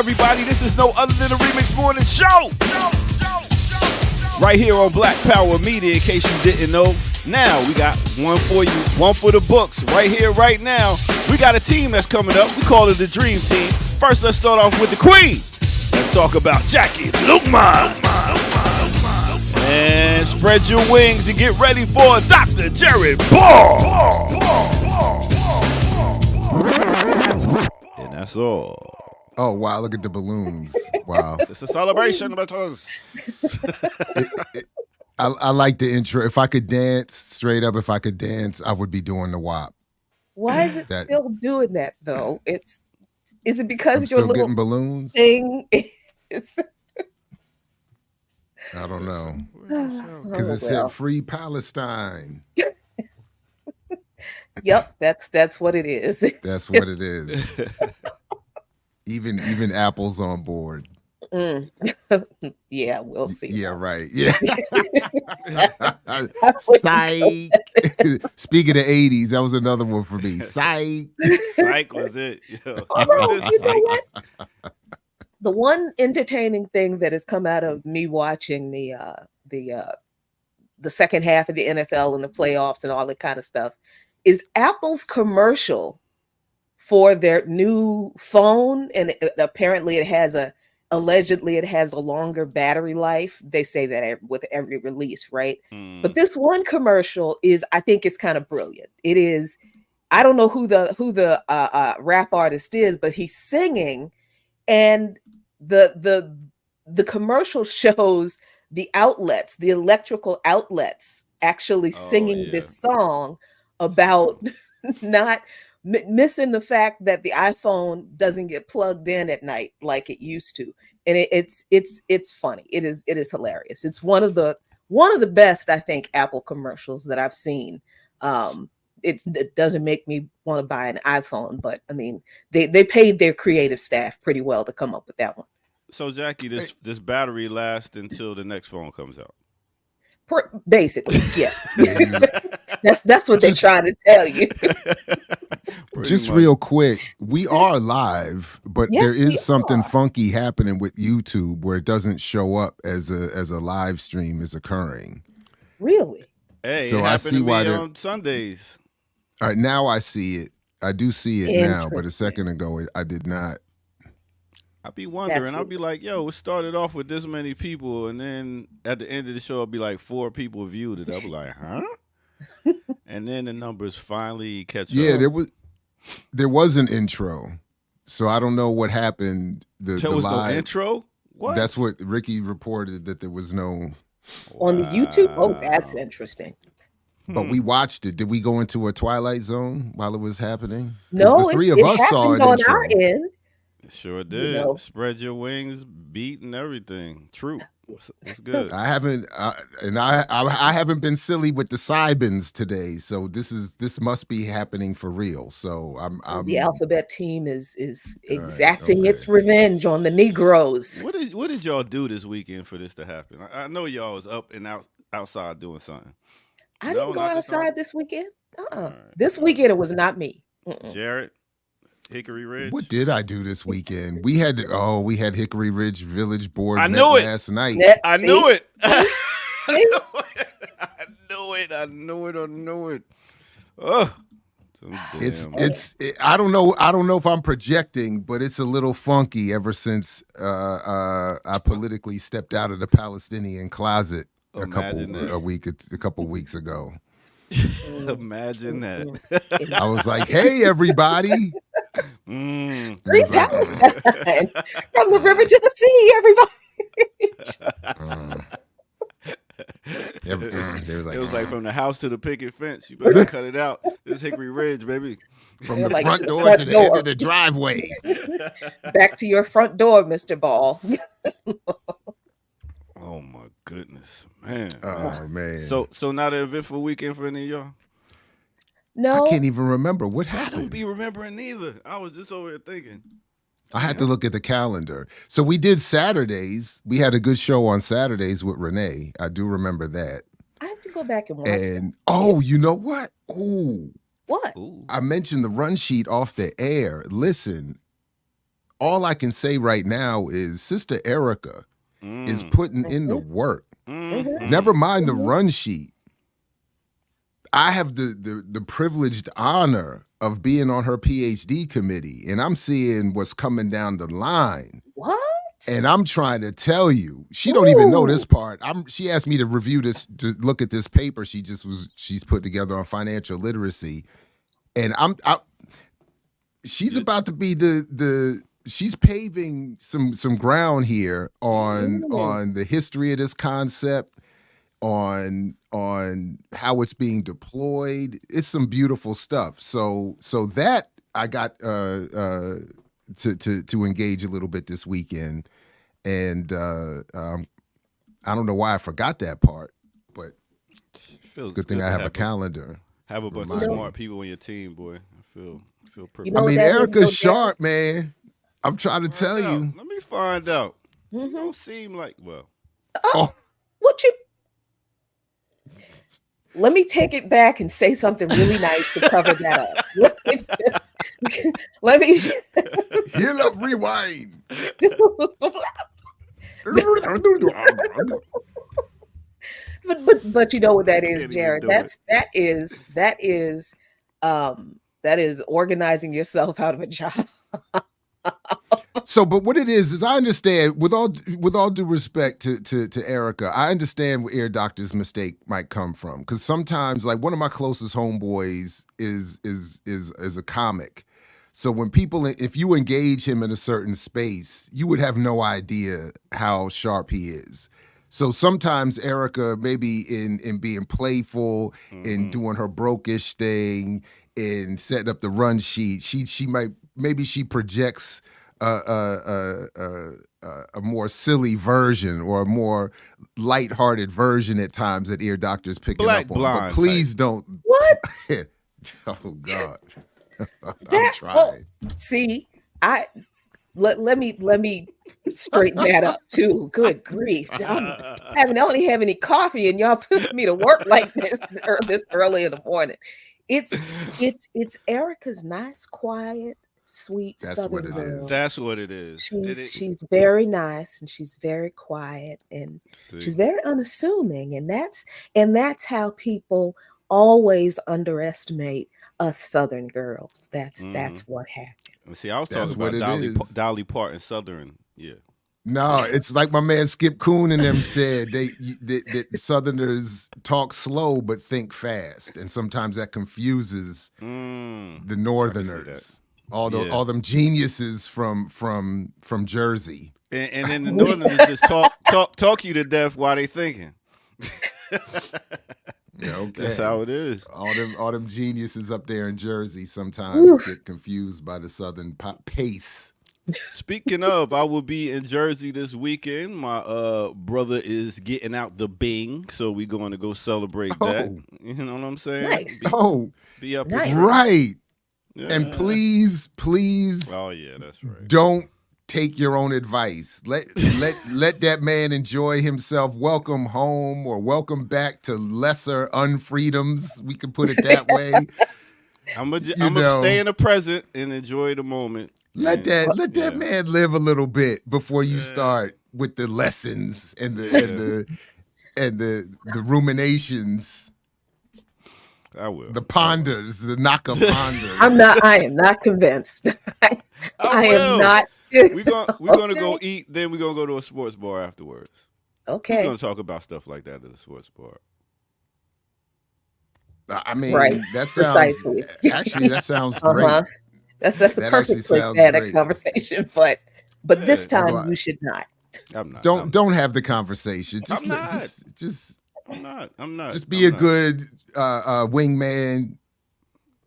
everybody? This is no other than the Remix Morning Show. Right here on Black Power Media, in case you didn't know. Now, we got one for you, one for the books. Right here, right now. We got a team that's coming up. We call it the Dream Team. First, let's start off with the Queen. Let's talk about Jackie Lukman. And spread your wings and get ready for Dr. Jared Ball. And that's all. Oh, wow, look at the balloons. Wow. It's a celebration. I like the intro. If I could dance, straight up, if I could dance, I would be doing the WAP. Why is it still doing that, though? Is it because your little getting balloons thing? I don't know. Because it said Free Palestine. Yep, that's what it is. That's what it is. Even Apple's on board. Yeah, we'll see. Yeah, right. Yeah. Psych. Speaking of 80s, that was another one for me. Psych. Psych was it. Although, you know what? The one entertaining thing that has come out of me watching the second half of the NFL and the playoffs and all that kind of stuff is Apple's commercial for their new phone, and apparently allegedly it has a longer battery life. They say that with every release, right? But this one commercial I think it's kind of brilliant. It is, I don't know who the rap artist is, but he's singing, and the commercial shows the outlets, the electrical outlets, actually singing this song about not missing the fact that the iPhone doesn't get plugged in at night like it used to, and it's funny. It is hilarious. It's one of the best, I think, Apple commercials that I've seen. It doesn't make me want to buy an iPhone, but I mean, they paid their creative staff pretty well to come up with that one. So Jackie, this battery lasts until the next phone comes out. Basically, yeah. That's what they're trying to tell you. Just real quick, we are live, but there is something funky happening with YouTube where it doesn't show up as a live stream is occurring. Really? Hey, so I see why they're on Sundays. All right, now I see it. I do see it now, but a second ago I did not. I'd be wondering. I'd be like, yo, it started off with this many people, and then at the end of the show, it'll be like 4 people viewed it. I'll be like, huh? And then the numbers finally catch up. Yeah, there was an intro, so I don't know what happened. There was no intro? What? That's what Ricky reported, that there was no. On the YouTube? Oh, that's interesting. But we watched it. Did we go into a Twilight Zone while it was happening? No, the three of us saw it on our end. It sure did. You know. Spread your wings, beat and everything. True. It's good. I haven't been silly with the Sybins today, so this must be happening for real. So I'm the Alphabet team is exacting its revenge on the Negroes. What did y'all do this weekend for this to happen? I know y'all was up and outside doing something. I didn't go outside this weekend. Right. This weekend it was not me. Jared, Hickory Ridge. What did I do this weekend? We had Hickory Ridge Village Board last night. I knew it. I knew it. Oh. I don't know if I'm projecting, but it's a little funky ever since I politically stepped out of the Palestinian closet a couple weeks ago. Imagine that. I was like, hey, everybody. Free Palestine. From the river to the sea, everybody. It was like from the house to the picket fence. You better cut it out. This Hickory Ridge, baby. From the front door to the end of the driveway. Back to your front door, Mr. Ball. Oh my goodness, man. Oh man. So not an eventful weekend for any of y'all? No. I can't even remember what happened. I don't be remembering either. I was just over here thinking. I had to look at the calendar. So we did Saturdays. We had a good show on Saturdays with Renee. I do remember that. I have to go back and watch it. Oh, you know what? Oh. What? I mentioned the run sheet off the air. Listen, all I can say right now is Sister Erica is putting in the work. Never mind the run sheet. I have the privileged honor of being on her PhD committee, and I'm seeing what's coming down the line. What? And I'm trying to tell you, she don't even know this part. She asked me to review this, to look at this paper she's put together on financial literacy, and she's about to be she's paving some ground here on the history of this concept, on how it's being deployed. It's some beautiful stuff. So that I got to engage a little bit this weekend, and I don't know why I forgot that part, but good thing I have a calendar. Have a bunch of smart people on your team, boy. I feel pretty. I mean, Erica's sharp, man. I'm trying to tell you. Let me find out. She don't seem like what you. Let me take it back and say something really nice to cover that up. Let me heal up, rewind. But you know what that is, Jared? That is organizing yourself out of a job. So, but what it is I understand, with all due respect to Erica, I understand where Ear Doctor's mistake might come from, because sometimes, like, one of my closest homeboys is a comic. So when people, if you engage him in a certain space, you would have no idea how sharp he is. So sometimes Erica, maybe in being playful, in doing her brokish thing, in setting up the run sheet, she might, maybe she projects a more silly version or a more lighthearted version at times that Ear Doctor's picking up on. But please don't. What? Oh God. I'm trying. See, let me straighten that up too. Good grief. I don't have any coffee and y'all put me to work like this early in the morning. It's Erica's nice, quiet, sweet Southern girl. That's what it is. She's very nice and she's very quiet and she's very unassuming, and that's how people always underestimate us Southern girls. That's what happened. See, I was talking about Dolly Parton Southern. Yeah. No, it's like my man Skip Coon and them said, that Southerners talk slow but think fast, and sometimes that confuses the Northerners. All them geniuses from Jersey. And then the Northerners just talk you to death while they thinking. Yeah, okay. That's how it is. All them geniuses up there in Jersey sometimes get confused by the Southern pace. Speaking of, I will be in Jersey this weekend. My brother is getting out the Bing, so we're going to go celebrate that. You know what I'm saying? Nice. Be up nice. Right. Yeah. And please. Oh yeah, that's right. Don't take your own advice. Let that man enjoy himself. Welcome home, or welcome back to lesser unfreedoms. We can put it that way. I'm gonna stay in the present and enjoy the moment. Let that man live a little bit before you start with the lessons and the ruminations. I will. The ponders, the Naka ponders. I am not convinced. I am not. We're gonna go eat, then we're gonna go to a sports bar afterwards. Okay. We're gonna talk about stuff like that at a sports bar. I mean, right. That sounds precisely. Actually, that sounds great. That's the perfect place to have a conversation, but this time you should not. I'm not. Don't have the conversation. I'm not. Just be a good wingman,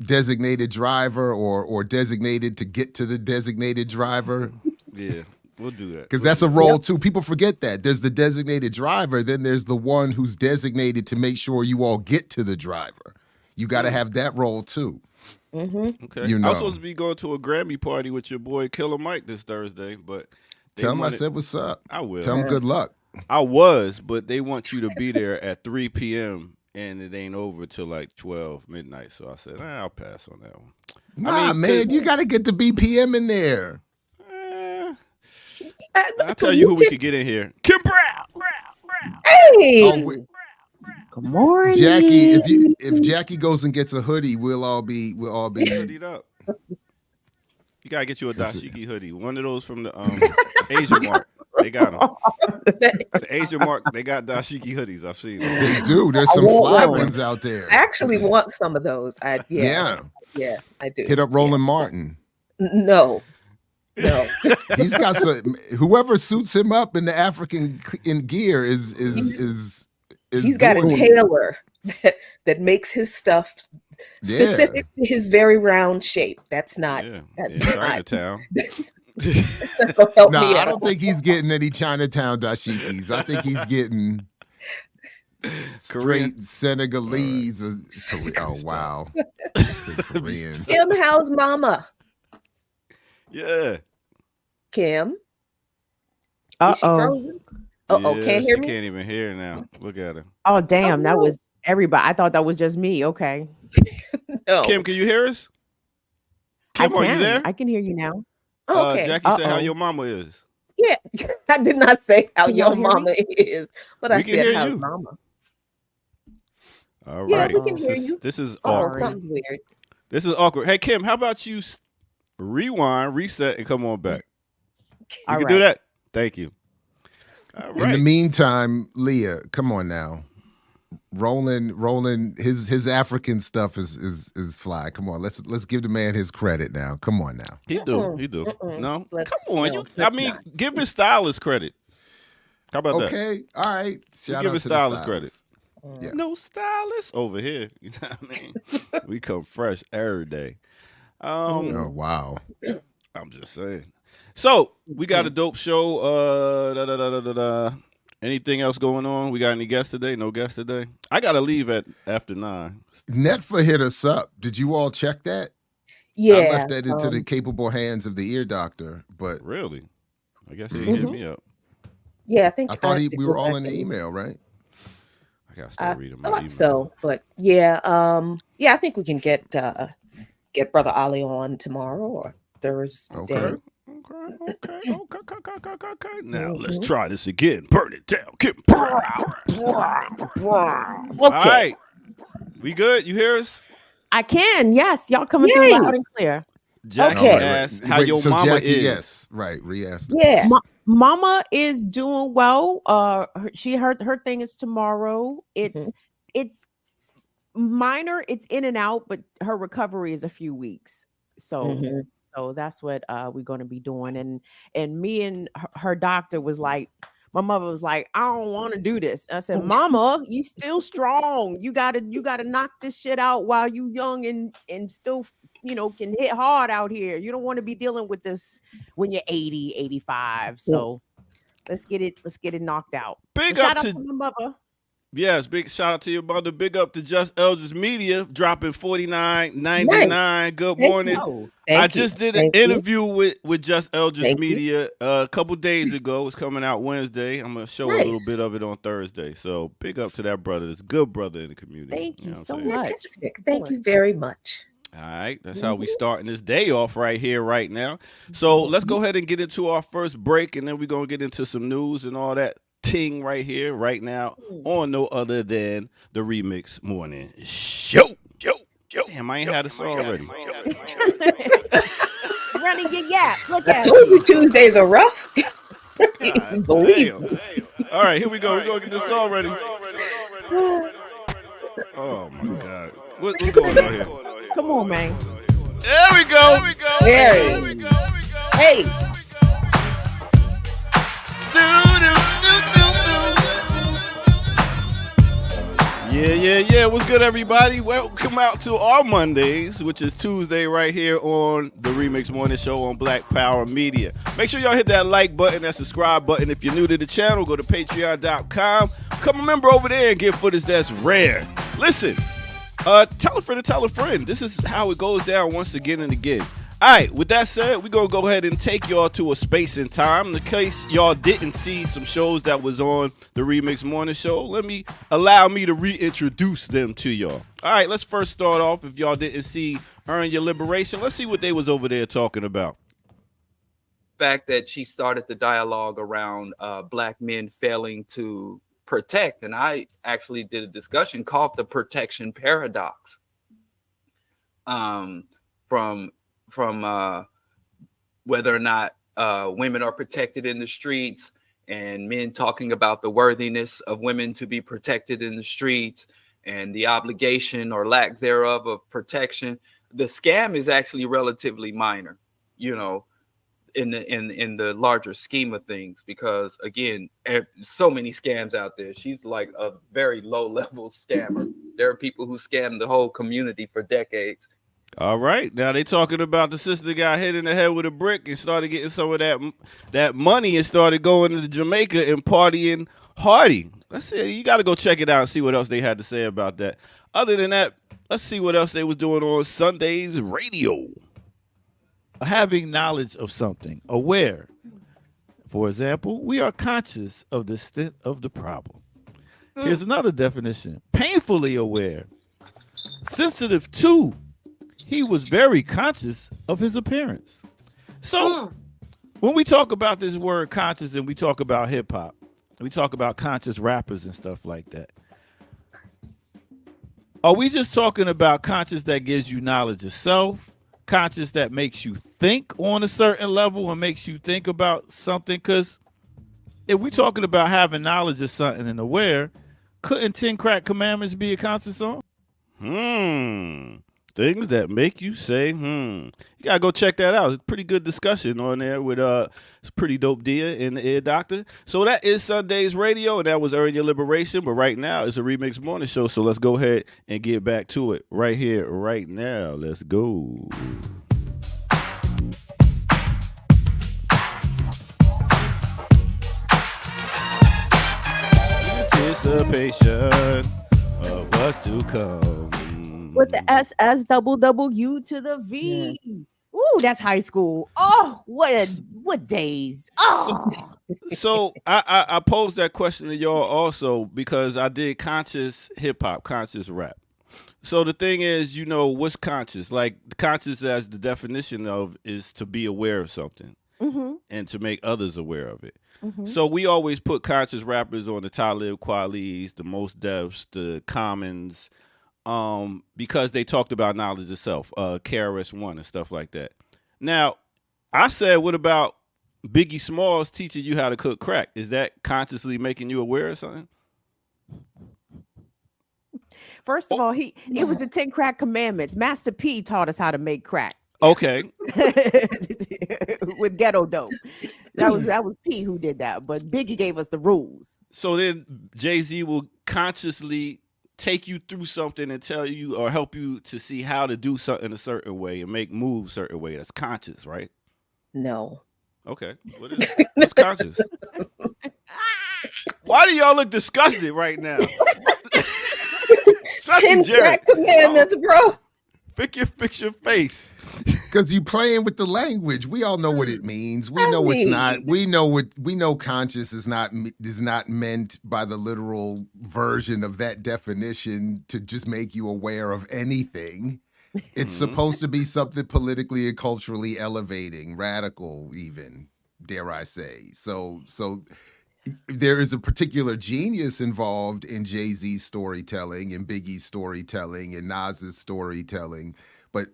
designated driver, or designated to get to the designated driver. Yeah, we'll do that. Because that's a role too. People forget that. There's the designated driver, then there's the one who's designated to make sure you all get to the driver. You got to have that role too. Mm-hmm. Okay. I was supposed to be going to a Grammy party with your boy Killer Mike this Thursday, but tell him I said what's up. I will. Tell him good luck. I was, but they want you to be there at 3 p.m. and it ain't over till like 12 midnight. So I said, I'll pass on that one. Man, you got to get the BPM in there. I'll tell you who we could get in here. Kim Brown. Hey, Oh, Good morning. Jackie, if Jackie goes and gets a hoodie, we'll all be Hoodied up. You gotta get you a dashiki hoodie. One of those from the Asian Mark. They got them. The Asian Mark, they got dashiki hoodies. I've seen them. They do. There's some fly ones out there. I actually want some of those. Yeah, I do. hit up Roland Martin. No. He's got some. Whoever suits him up in the African gear is He's got a tailor that makes his stuff specific to his very round shape. That's not. That's not Chinatown. That's not gonna help me I out. don't think he's getting any Chinatown dashikis. I think he's getting straight Senegalese. Oh wow, Korean. Kim, how's Mama? Yeah. Kim. Is she frozen? Can't hear me. She can't even hear now. Look at her. Oh, damn. That was everybody. I thought that was just me. Okay. No. Kim, can you hear us? Kim, are you there? I can hear you now. Okay. Jackie said how your mama is. Yeah. I did not say how Can y'all your hear mama is, but I We can said hear how's you. Mama. All Yeah, right. we can hear you. This is Oh, awkward. something's weird. This is awkward. Hey, Kim, how about you rewind, reset, and come on back? You can do that. Thank you. All right. In the meantime, Leah, come on now. Roland, his African stuff is fly. Come on, let's give the man his credit now. Come on now. He do. No, Let's- come on. no, I let's mean, not. give his stylist credit. How about that? Okay, all right. Shout give out his to the stylist credit. Yeah. No stylist over here. You know what I mean? We come fresh every day. Oh wow. I'm just saying. So we got a dope show. Anything else going on? We got any guests today? No guests today. I gotta leave after 9. Netfa hit us up. Did you all check that? Yeah. I left that into the capable hands of the ear doctor, but Really? I guess he didn't hit me up. Yeah, I think I thought have to we go were all back in the and- email, right? I gotta start reading my thought email. so, but yeah, I think we can get Brother Ali on tomorrow or Thursday. Okay. Okay. Now let's try this again. Burn it down. All right. We good? You hear us? I can. Yes. Y'all coming through Yay. loud and clear. Jackie Okay. asked how your so mama Jackie, is. yes, right. Re-asked. Yeah. Mama is doing well. Her thing is tomorrow. It's minor. It's in and out, but her recovery is a few weeks. So so that's what we're going to be doing. And me and her doctor was like, my mother was like, I don't want to do this. I said, Mama, you still strong. You gotta knock this shit out while you young and still, can hit hard out here. You don't want to be dealing with this when you're 80, 85. So let's get it knocked out. Big So up shout out to to my mother. Yes, big shout out to your mother. Big up to Just Eldridge Media dropping $49.99. Good morning. Oh, I just did an Thank you. interview with Just Eldridge Thank you. Media a couple days ago. It's coming out Wednesday. I'm gonna show a little Nice. bit of it on Thursday. So big up to that brother. This good brother in the community. Thank you know what so I'm saying? much. Fantastic. Thank you very much. All right, that's how we starting this day off right here, right now. So let's go ahead and get into our first break, and then we're gonna get into some news and all that ting right here, right now, on no other than the Remix Morning Show. Damn, I ain't had a song already. Running your yap. Look I at told you Tuesdays are rough. God Believe. damn. All right, here we go. We're gonna get this song ready. Oh my God, what's going on here? Come on, man. There we go. Very. Hey. Yeah. What's good, everybody? Welcome out to our Mondays, which is Tuesday right here on the Remix Morning Show on Black Power Media. Make sure y'all hit that like button, that subscribe button. If you're new to the channel, go to patreon.com. Become a member over there and get footage that's rare. Listen, tell a friend to tell a friend. This is how it goes down once again and again. All right, with that said, we're going to go ahead and take y'all to a space and time. In case y'all didn't see some shows that was on the Remix Morning Show, allow me to reintroduce them to y'all. All right, let's first start off. If y'all didn't see Earn Your Liberation, let's see what they was over there talking about. fact that she started the dialogue around Black men failing to protect, and I actually did a discussion called the protection paradox, from whether or not women are protected in the streets, and men talking about the worthiness of women to be protected in the streets, and the obligation or lack thereof of protection. The scam is actually relatively minor, you know, in the larger scheme of things, because again, so many scams out there. She's like a very low level scammer. There are people who scam the whole community for decades. All right, now they talking about the sister that got hit in the head with a brick and started getting some of that money and started going to Jamaica and partying hardy. Let's see, you got to go check it out and see what else they had to say about that. Other than that, let's see what else they was doing on Sunday's radio. Having knowledge of something, aware. For example, we are conscious of the extent of the problem. Here's another definition: painfully aware. Sensitive to. He was very conscious of his appearance. So, when we talk about this word conscious and we talk about hip hop, we talk about conscious rappers and stuff like that, are we just talking about conscious that gives you knowledge of self? Conscious that makes you think on a certain level and makes you think about something? Because if we're talking about having knowledge of something and aware, couldn't 10 Crack Commandments be a conscious song? Things that make you say, You gotta go check that out. It's a pretty good discussion on there with pretty dope Dia and the Ear Doctor. So that is Sunday's radio, and that was Earn Your Liberation. But right now it's a Remix Morning Show. So let's go ahead and get back to it right here, right now. Let's go. Anticipation of what's to come. With the SSWW to the V. Ooh, that's high school. Oh, what days. Oh. So I posed that question to y'all also because I did conscious hip hop, conscious rap. So the thing is, you know, what's conscious? Like conscious, as the definition of, is to be aware of something and to make others aware of it. So we always put conscious rappers on the Talib Kweli's, the Mos Defs, the Commons, because they talked about knowledge itself, KRS-One and stuff like that. Now, I said, what about Biggie Smalls teaching you how to cook crack? Is that consciously making you aware of something? First of all, it was the 10 Crack Commandments. Master P taught us how to make crack. Okay. With ghetto dope. That was P who did that, but Biggie gave us the rules. So then Jay-Z will consciously take you through something and tell you or help you to see how to do something a certain way and make moves a certain way. That's conscious, right? No. Okay. What's conscious? Why do y'all look disgusted right now? 10 Crack Commandments, bro. Fix your face. Because you playing with the language. We all know what it means. We know it's not. We know conscious is not meant by the literal version of that definition to just make you aware of anything. It's supposed to be something politically and culturally elevating, radical, even, dare I say. So there is a particular genius involved in Jay-Z's storytelling and Biggie's storytelling and Nas's storytelling, but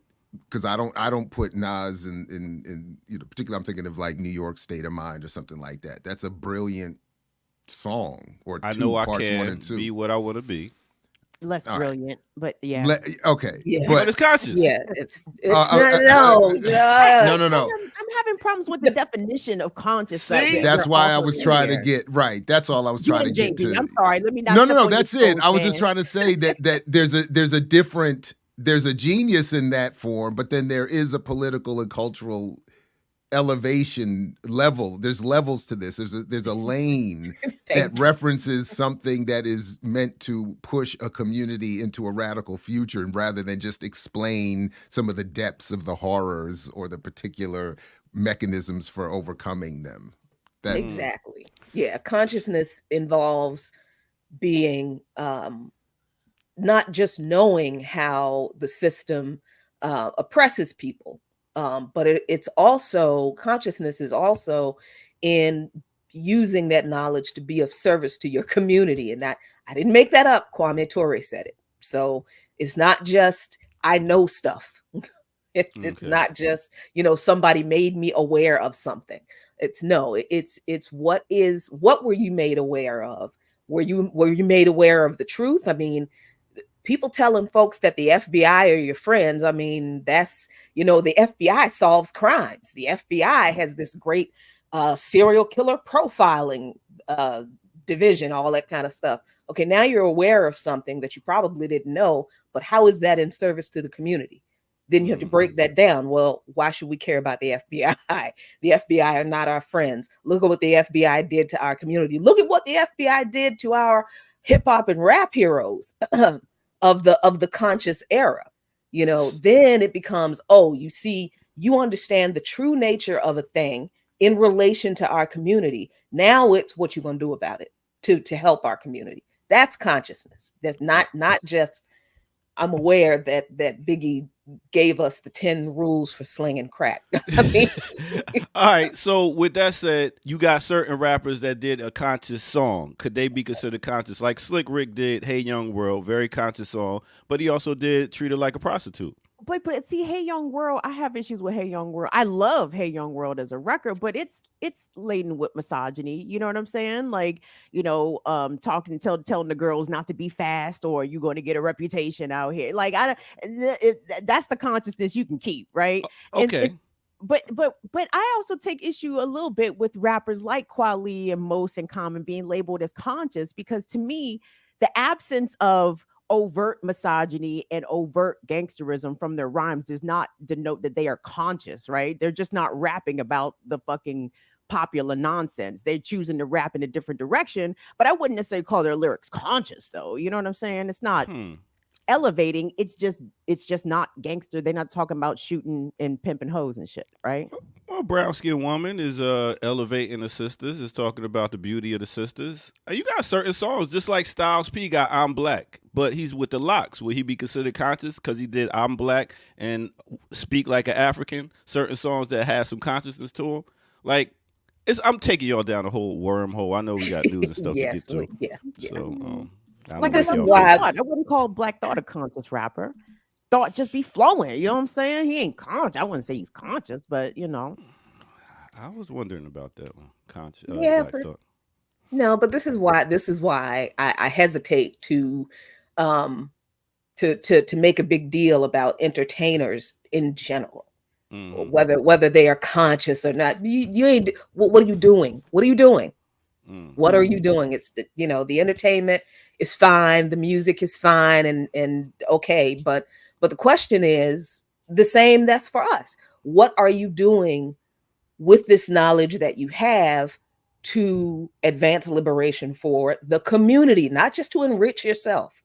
because I don't put Nas in particularly I'm thinking of like New York State of Mind or something like that. That's a brilliant song. Or I two, know I parts can 1 and 2. be what I want to be. Less brilliant, but yeah. Okay. Yeah. But it's conscious. Yeah, it's no. no. I'm having problems with the definition of conscious. See? That's why I was trying to get right. That's all I was trying to get to. I'm sorry. Let me not. No. That's it. I was just trying to say that there's a genius in that form, but then there is a political and cultural elevation level. There's levels to this. There's a lane that references something that is meant to push a community into a radical future, and rather than just explain some of the depths of the horrors or the particular mechanisms for overcoming them. Exactly. Yeah, consciousness involves being not just knowing how the system oppresses people, But it's also, consciousness is also in using that knowledge to be of service to your community. And that, I didn't make that up. Kwame Ture said it. So it's not just I know stuff. It's Okay. not just, somebody made me aware of something. It's what were you made aware of? Were you made aware of the truth? I mean, people telling folks that the FBI are your friends, I mean, that's, the FBI solves crimes. The FBI has this great serial killer profiling division, all that kind of stuff. Okay, now you're aware of something that you probably didn't know, but how is that in service to the community? Then you have to break that down. Well, why should we care about the FBI? The FBI are not our friends. Look at what the FBI did to our community. Look at what the FBI did to our hip hop and rap heroes of the conscious era. Then it becomes, oh, you see, you understand the true nature of a thing in relation to our community. Now it's what you're going to do about it to help our community. That's consciousness. That's not just, I'm aware that Biggie gave us the 10 rules for slinging crack. I mean, all right. So with that said, you got certain rappers that did a conscious song. Could they be considered conscious? Like Slick Rick did "Hey Young World," very conscious song, but he also did "Treat Her Like a Prostitute." But see, Hey Young World, I have issues with Hey Young World. I love Hey Young World as a record, but it's laden with misogyny. You know what I'm saying? Like, telling the girls not to be fast, or you're going to get a reputation out here. Like, that's the consciousness you can keep, right? Okay. But I also take issue a little bit with rappers like Kweli and Most and Common being labeled as conscious, because to me, the absence of overt misogyny and overt gangsterism from their rhymes does not denote that they are conscious, right? They're just not rapping about the fucking popular nonsense. They're choosing to rap in a different direction, but I wouldn't necessarily call their lyrics conscious, though. You know what I'm saying? It's not elevating. It's just not gangster. They're not talking about shooting and pimping hoes and shit, right? Well, Brown Skin Woman is elevating the sisters, is talking about the beauty of the sisters. You got certain songs, just like Styles P got "I'm Black," but he's with the locks. Will he be considered conscious because he did "I'm Black" and "Speak Like an African"? Certain songs that have some consciousness to them. Like, I'm taking y'all down a whole wormhole. I know we got news and stuff to get to. Yeah. So, Like, this is why I wouldn't call Black Thought a conscious rapper. Thought just be flowing. You know what I'm saying? He ain't conscious. I wouldn't say he's conscious, but I was wondering about that one. Conscious. Yeah, Black but Thought. no, but this is why I hesitate to make a big deal about entertainers in general, whether they are conscious or not. You ain't. What are you doing? What are you doing? What are you doing? It's the entertainment is fine, the music is fine, and okay, but the question is the same. That's for us. What are you doing with this knowledge that you have to advance liberation for the community, not just to enrich yourself,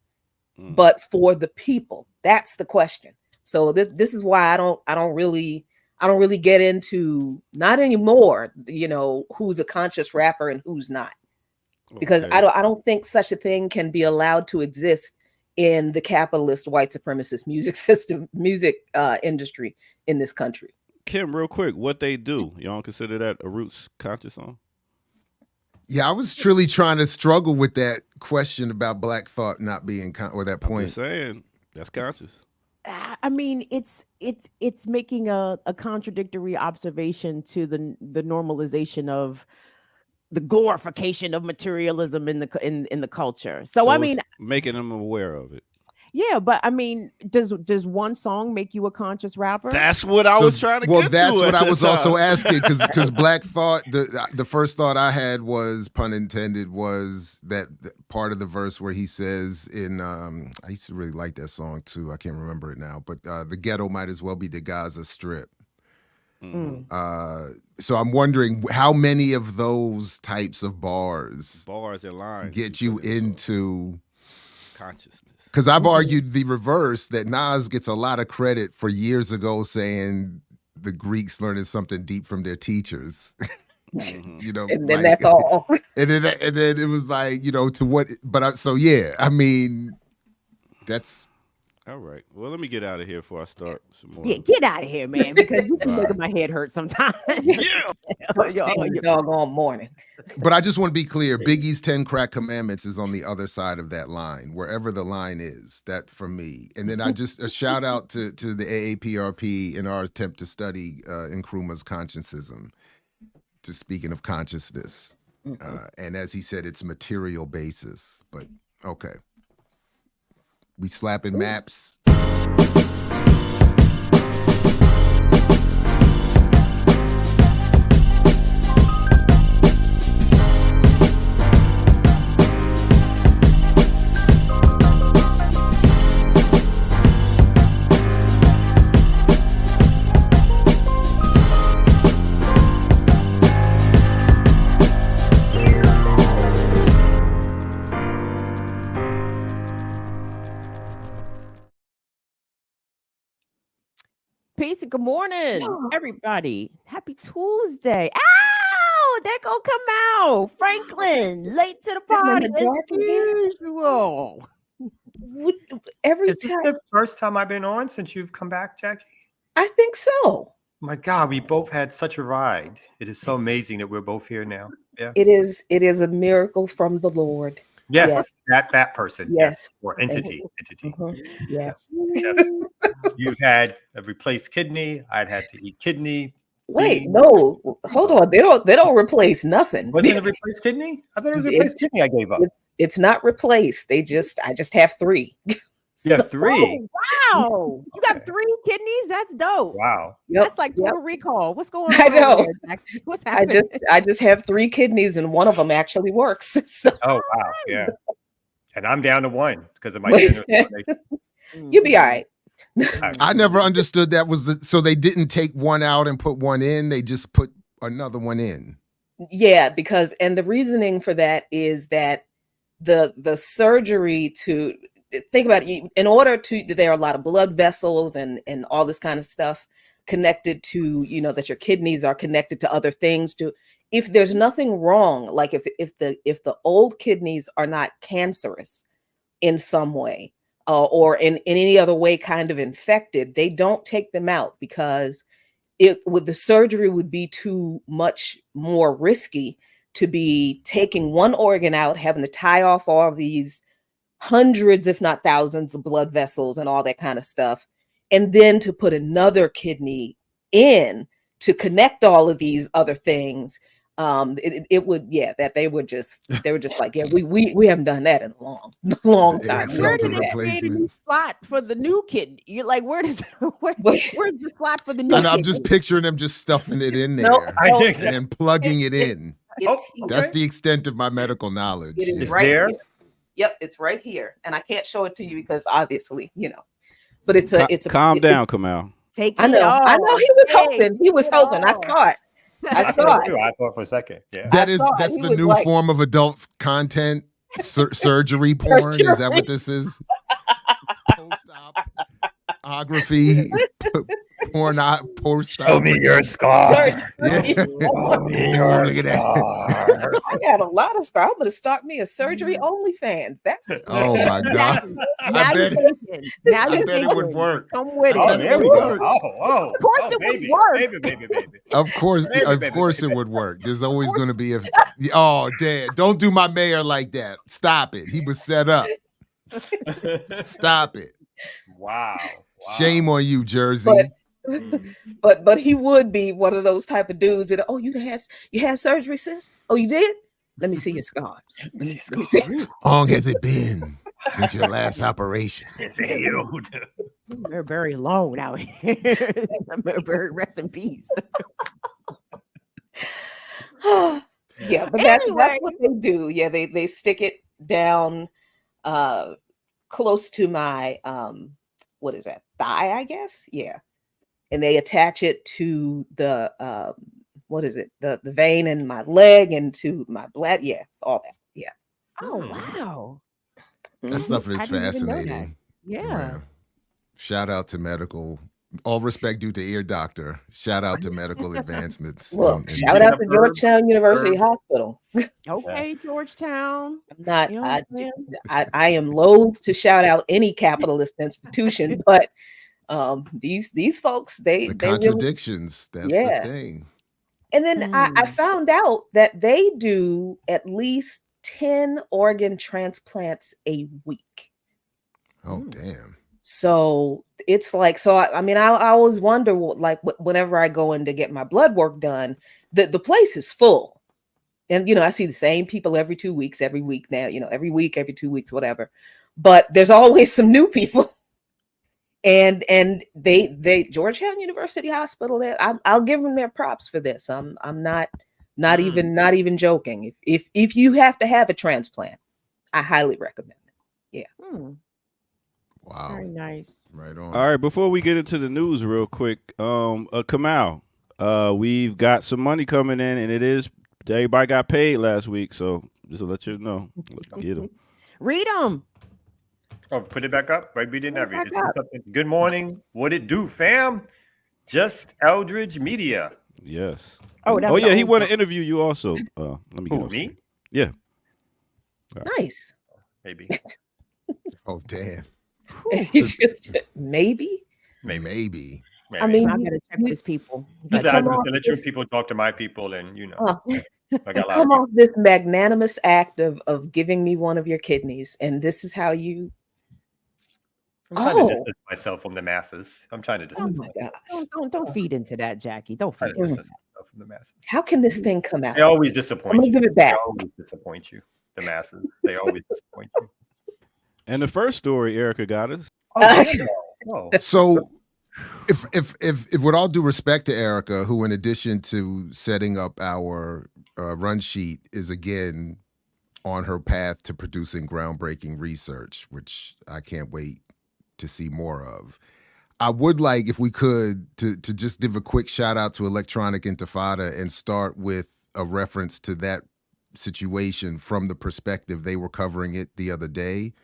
but for the people? That's the question. So this is why I don't really get into, not anymore, who's a conscious rapper and who's not, because Okay. I don't think such a thing can be allowed to exist in the capitalist white supremacist music industry in this country. Kim, real quick, what they do? You don't consider that a roots conscious song? Yeah, I was truly trying to struggle with that question about Black Thought not being or that I'm point. just saying that's conscious. I mean, it's making a contradictory observation to the normalization of the glorification of materialism in the culture. So I mean, it's making them aware of it. Yeah, but I mean, does one song make you a conscious rapper? That's what I was trying to get to. Well, that's what I was also asking, because Black Thought, the first thought I had was, pun intended, was that part of the verse where he says in, I used to really like that song too, I can't remember it now, but the ghetto might as well be the Gaza Strip. So I'm wondering how many of those types of bars and lines get you into consciousness. Because I've argued the reverse, that Nas gets a lot of credit for years ago saying the Greeks learning something deep from their teachers. And then that's all. And then it was like, to what? But so yeah, I mean, that's All right. Well, let me get out of here before I start some more. Yeah, get out of here, man, because you be All making right. my head hurt sometimes. Yeah. First thing in the doggone morning. But I just want to be clear. Biggie's 10 Crack Commandments is on the other side of that line, wherever the line is. That for me. And then I just a shout out to the AAPRP in our attempt to study Nkrumah's consciencism. Just speaking of consciousness, and as he said, it's material basis. But okay, we slapping maps. Peace and good morning, everybody. Happy Tuesday. Ow, there go Kamal. Franklin, late to the Sitting in party the dark as again? usual. Every Is this time, the first time I've been on since you've come back, Jackie? I think so. My God, we both had such a ride. It is so amazing that we're both here now. Yeah. It is a miracle from the Lord. Yes, that person. Yes. Or entity. Mhm. Yes. Yes. You've had a replaced kidney. I'd had to eat kidney. Wait, beans. no, hold on. They don't replace nothing. Wasn't it a replaced kidney? I thought it was a replaced kidney I gave up. It's not replaced. I just have 3. You have 3. Oh, wow. You got Okay. 3 kidneys? That's dope. Wow. That's like Total Recall. What's going on? I know. over there, Jackie? What's I happening? just have 3 kidneys and one of them actually works. So Oh, wow. Yeah. And I'm down to 1 because of my generous donation. you'll be all right. I never understood that was so they didn't take one out and put one in. They just put another one in. Yeah, because and the reasoning for that is that the surgery to think about it, in order to there are a lot of blood vessels and all this kind of stuff connected to, that your kidneys are connected to other things. To if there's nothing wrong, like if the old kidneys are not cancerous in some way, or in any other way kind of infected, they don't take them out because the surgery would be too much more risky to be taking one organ out, having to tie off all of these hundreds, if not thousands, of blood vessels and all that kind of stuff, and then to put another kidney in to connect all of these other things. It would, that they were just like, we haven't done that in a long time. Yeah, Where filter did they create a new replacement. slot for the new kidney? You're like, where's the slot for the new And I'm kidney? just picturing them just stuffing it in there Nope. and then plugging it in. It's That's the extent of my medical knowledge. It is It's right there? here. Yep, it's right here, and I can't show it to you because obviously, but it's a Calm down, Kamal. Take I it know off. he was Take hoping. He was it hoping. I off. saw it. I saw it. Too. I thought for a second. Yeah. That's He the was new like- form of adult content, surgery porn. Is that what this is? Post-opography, post-op. Show me your scar. Yeah. Show me your Look at that. scar. I got a lot of scars. I'm going to start me a surgery OnlyFans. That's Oh my God. Now I you're bet thinking. Now I you're bet it would thinking. work. Come with it. Oh, there we go. Of course it would baby. work. Baby. Of course, Baby, of baby, course baby. it would work. There's always going to be oh, Dad, don't do my mayor like that. Stop it. He was set up. Stop it. Wow. Shame on you, Jersey. but he would be one of those type of dudes that, oh, you had surgery, sis? Oh, you did? Let me see your scars. Let me see. How long has it been since your last operation? It's healed. They're very alone out here. Very rest in peace. Yeah, but that's Anyway. what they do. Yeah, they stick it down close to my what is that, thigh, I guess? Yeah. And they attach it to the what is it? The vein in my leg and to my bladder. Yeah, all that. Yeah. Oh wow. That stuff is I didn't even know that. fascinating. Yeah. Shout out to medical All respect due to ear doctor. Shout out to medical advancements. Look, in shout out to Georgetown University Hospital. Okay, Georgetown. I'm not. You know what I'm saying? I am loath to shout out any capitalist institution, but these folks the they really, contradictions. That's the thing. and then I found out that they do at least 10 organ transplants a week. Oh, damn. So it's like, so I mean, I always wonder, like, whenever I go in to get my blood work done, the place is full. And, I see the same people every 2 weeks, every week now, every week, every 2 weeks, whatever. But there's always some new people. And they Georgetown University Hospital, I'll give them their props for this. I'm not even joking. If you have to have a transplant, I highly recommend it. Yeah. Wow. Very nice. Right on. All right, before we get into the news real quick, Kamal, we've got some money coming in, and everybody got paid last week, so just to let you know. Get them. Read them. Oh, put it back up. Right, we didn't have it. Good morning. What it do, fam? Just Eldridge Media. Yes. Oh, that's yeah, he want to interview you also. Let me Who, me? Yeah. Nice. Maybe. Oh, damn. It's just maybe. Maybe. I mean, I gotta check with people. Let your people talk to my people, and I got come off this magnanimous act of giving me one of your kidneys, and this is how you. I'm trying to distance myself from the masses. I'm trying to distance myself. Don't feed into that, Jackie. Don't feed into distance myself from the masses. How can this thing come out? They always disappoint I'm gonna you. give it back. They always disappoint you. The masses. They always disappoint you. And the first story Erica got us. So if with all due respect to Erica, who in addition to setting up our run sheet is again on her path to producing groundbreaking research, which I can't wait to see more of. I would like, if we could, to just give a quick shout out to Electronic Intifada and start with a reference to that situation from the perspective they were covering it the other day,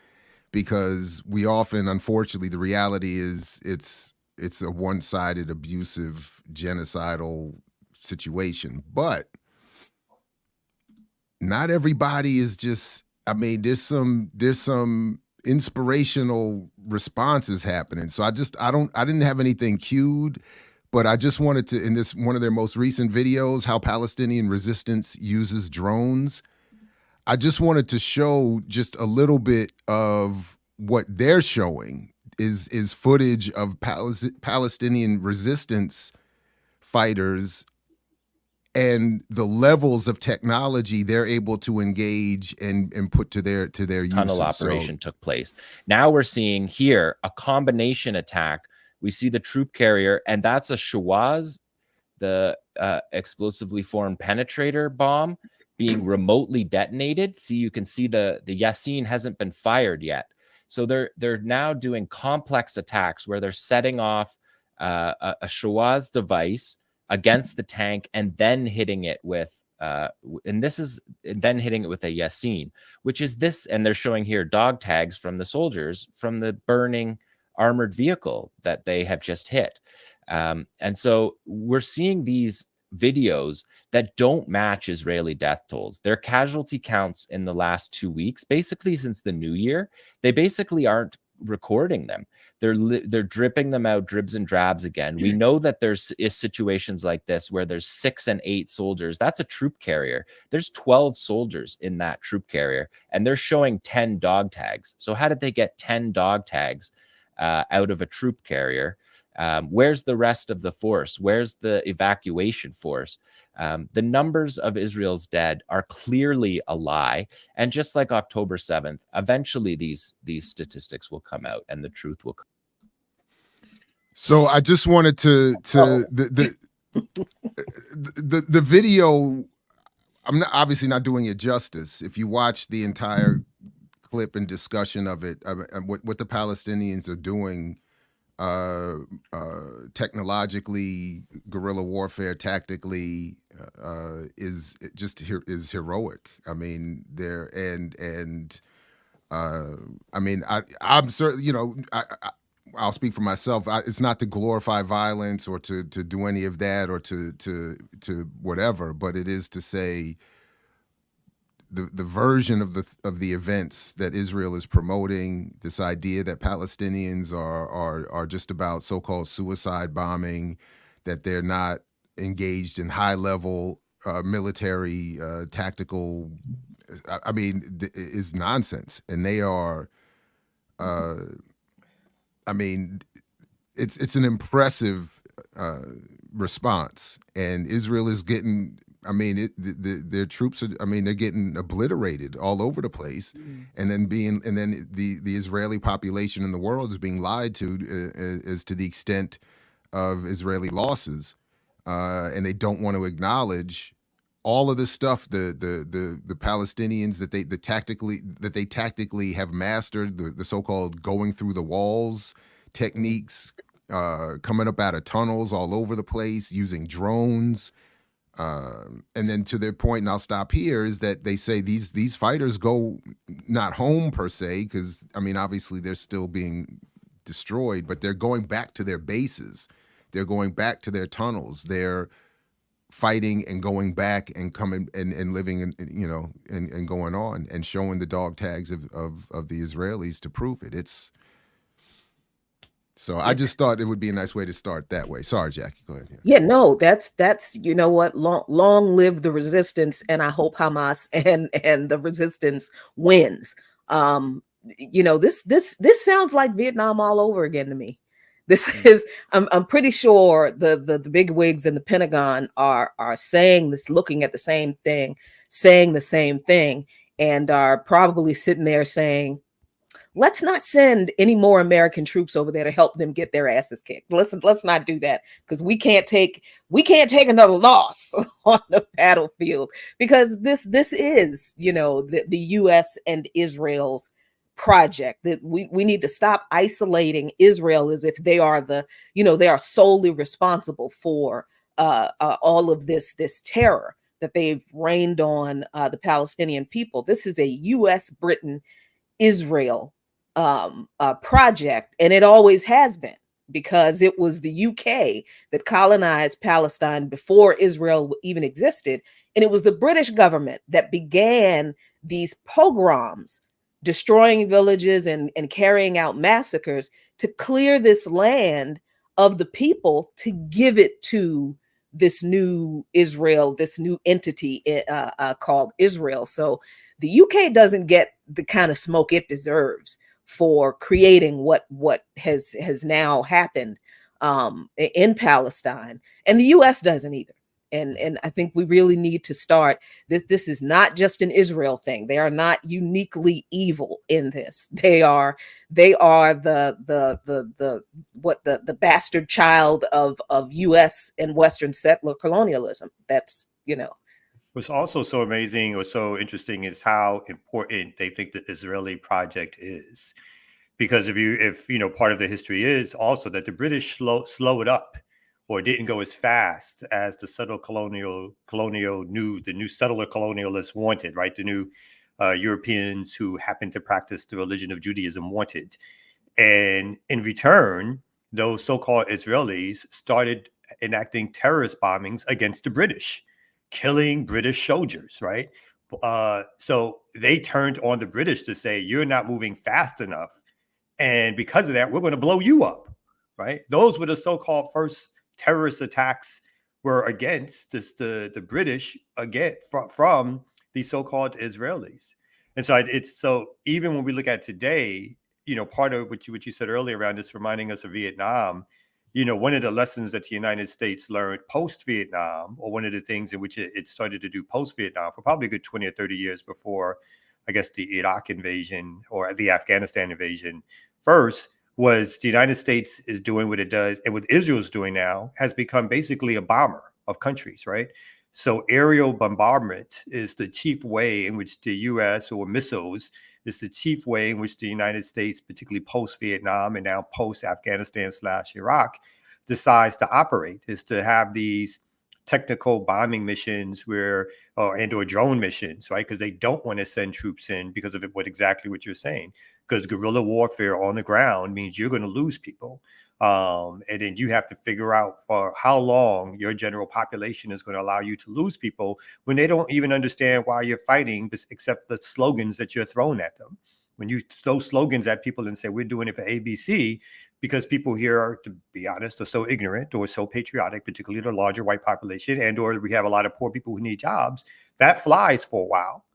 because we often, unfortunately, the reality is it's a one-sided, abusive, genocidal situation. But not everybody is just, I mean, there's some inspirational responses happening. So I didn't have anything queued, but I just wanted to, in this one of their most recent videos, how Palestinian resistance uses drones. I just wanted to show just a little bit of what they're showing is footage of Palestinian resistance fighters and the levels of technology they're able to engage and put to their use. Tunnel operation took place. Now we're seeing here a combination attack. We see the troop carrier, and that's a Shawaz, the explosively formed penetrator bomb, being remotely detonated. See, you can see the Yasin hasn't been fired yet. So they're now doing complex attacks where they're setting off a Shawaz device against the tank and then hitting it with then hitting it with a Yasin, which is this, and they're showing here dog tags from the soldiers from the burning armored vehicle that they have just hit. And so we're seeing these videos that don't match Israeli death tolls. Their casualty counts in the last 2 weeks, basically since the new year, they basically aren't recording them. They're dripping them out dribs and drabs again. We know that there's situations like this where there's 6 and 8 soldiers. That's a troop carrier. There's 12 soldiers in that troop carrier, and they're showing 10 dog tags. So how did they get 10 dog tags out of a troop carrier? Where's the rest of the force? Where's the evacuation force? The numbers of Israel's dead are clearly a lie. And just like October 7th, eventually these statistics will come out and the truth will come. So I just wanted to the video, I'm obviously not doing it justice. If you watch the entire clip and discussion of it, what the Palestinians are doing technologically, guerrilla warfare, tactically, is heroic. I mean, I'm certain, I'll speak for myself. It's not to glorify violence or to do any of that or to whatever, but it is to say the version of the events that Israel is promoting, this idea that Palestinians are just about so-called suicide bombing, that they're not engaged in high level military tactical. I mean, is nonsense, and they are. I mean, it's an impressive response, and Israel is getting. I mean, their troops are. I mean, they're getting obliterated all over the place, and then the Israeli population in the world is being lied to as to the extent of Israeli losses, and they don't want to acknowledge all of this stuff. The Palestinians that they tactically have mastered, the so-called going through the walls techniques, coming up out of tunnels all over the place, using drones. And then to their point, and I'll stop here, is that they say these fighters go not home per se, because I mean obviously they're still being destroyed, but they're going back to their bases, they're going back to their tunnels, they're fighting and going back and coming and living and going on and showing the dog tags of the Israelis to prove it. So I just thought it would be a nice way to start that way. Sorry, Jackie, go ahead. Yeah, no, that's you know what, long live the resistance, and I hope Hamas and the resistance wins. You know, this sounds like Vietnam all over again to me. This is I'm pretty sure the big wigs in the Pentagon are saying this, looking at the same thing, saying the same thing, and are probably sitting there saying, let's not send any more American troops over there to help them get their asses kicked. Let's not do that, because we can't take another loss on the battlefield, because this is, you know, the US and Israel's project. That we need to stop isolating Israel as if they are they are solely responsible for all of this terror that they've rained on the Palestinian people. This is a US, Britain, Israel project, and it always has been, because it was the UK that colonized Palestine before Israel even existed, and it was the British government that began these pogroms, destroying villages and carrying out massacres to clear this land of the people, to give it to this new Israel, this new entity called Israel. So the UK doesn't get the kind of smoke it deserves for creating what has now happened in Palestine, and the US doesn't either. And I think we really need to start this is not just an Israel thing. They are not uniquely evil in this. They are the bastard child of US and Western settler colonialism. That's, you know. What's also so amazing or so interesting is how important they think the Israeli project is. Because if you know, part of the history is also that the British slow it up, or didn't go as fast as the settler colonial the new settler colonialists wanted, right? The new Europeans who happened to practice the religion of Judaism wanted. And in return, those so-called Israelis started enacting terrorist bombings against the British, killing British soldiers, right? So they turned on the British to say, you're not moving fast enough, and because of that, we're going to blow you up, right? Those were the so-called first terrorist attacks were against the British, again from the so-called Israelis. And so it's so even when we look at today, you know, part of what you said earlier around this reminding us of Vietnam, you know, one of the lessons that the United States learned post-Vietnam, or one of the things in which it started to do post-Vietnam for probably a good 20 or 30 years before, I guess, the Iraq invasion or the Afghanistan invasion first, was the United States is doing what it does, and what Israel's doing now has become basically a bomber of countries, right? So aerial bombardment is the chief way in which the US, or missiles, is the chief way in which the United States, particularly post-Vietnam and now post-Afghanistan/Iraq, decides to operate, is to have these technical bombing missions or drone missions, right? Because they don't want to send troops in because of exactly what you're saying. because guerrilla warfare on the ground means you're going to lose people. And then you have to figure out for how long your general population is going to allow you to lose people when they don't even understand why you're fighting, except the slogans that you're throwing at them. When you throw slogans at people and say, we're doing it for ABC, because people here are, to be honest, are so ignorant or so patriotic, particularly the larger white population, and or we have a lot of poor people who need jobs, that flies for a while.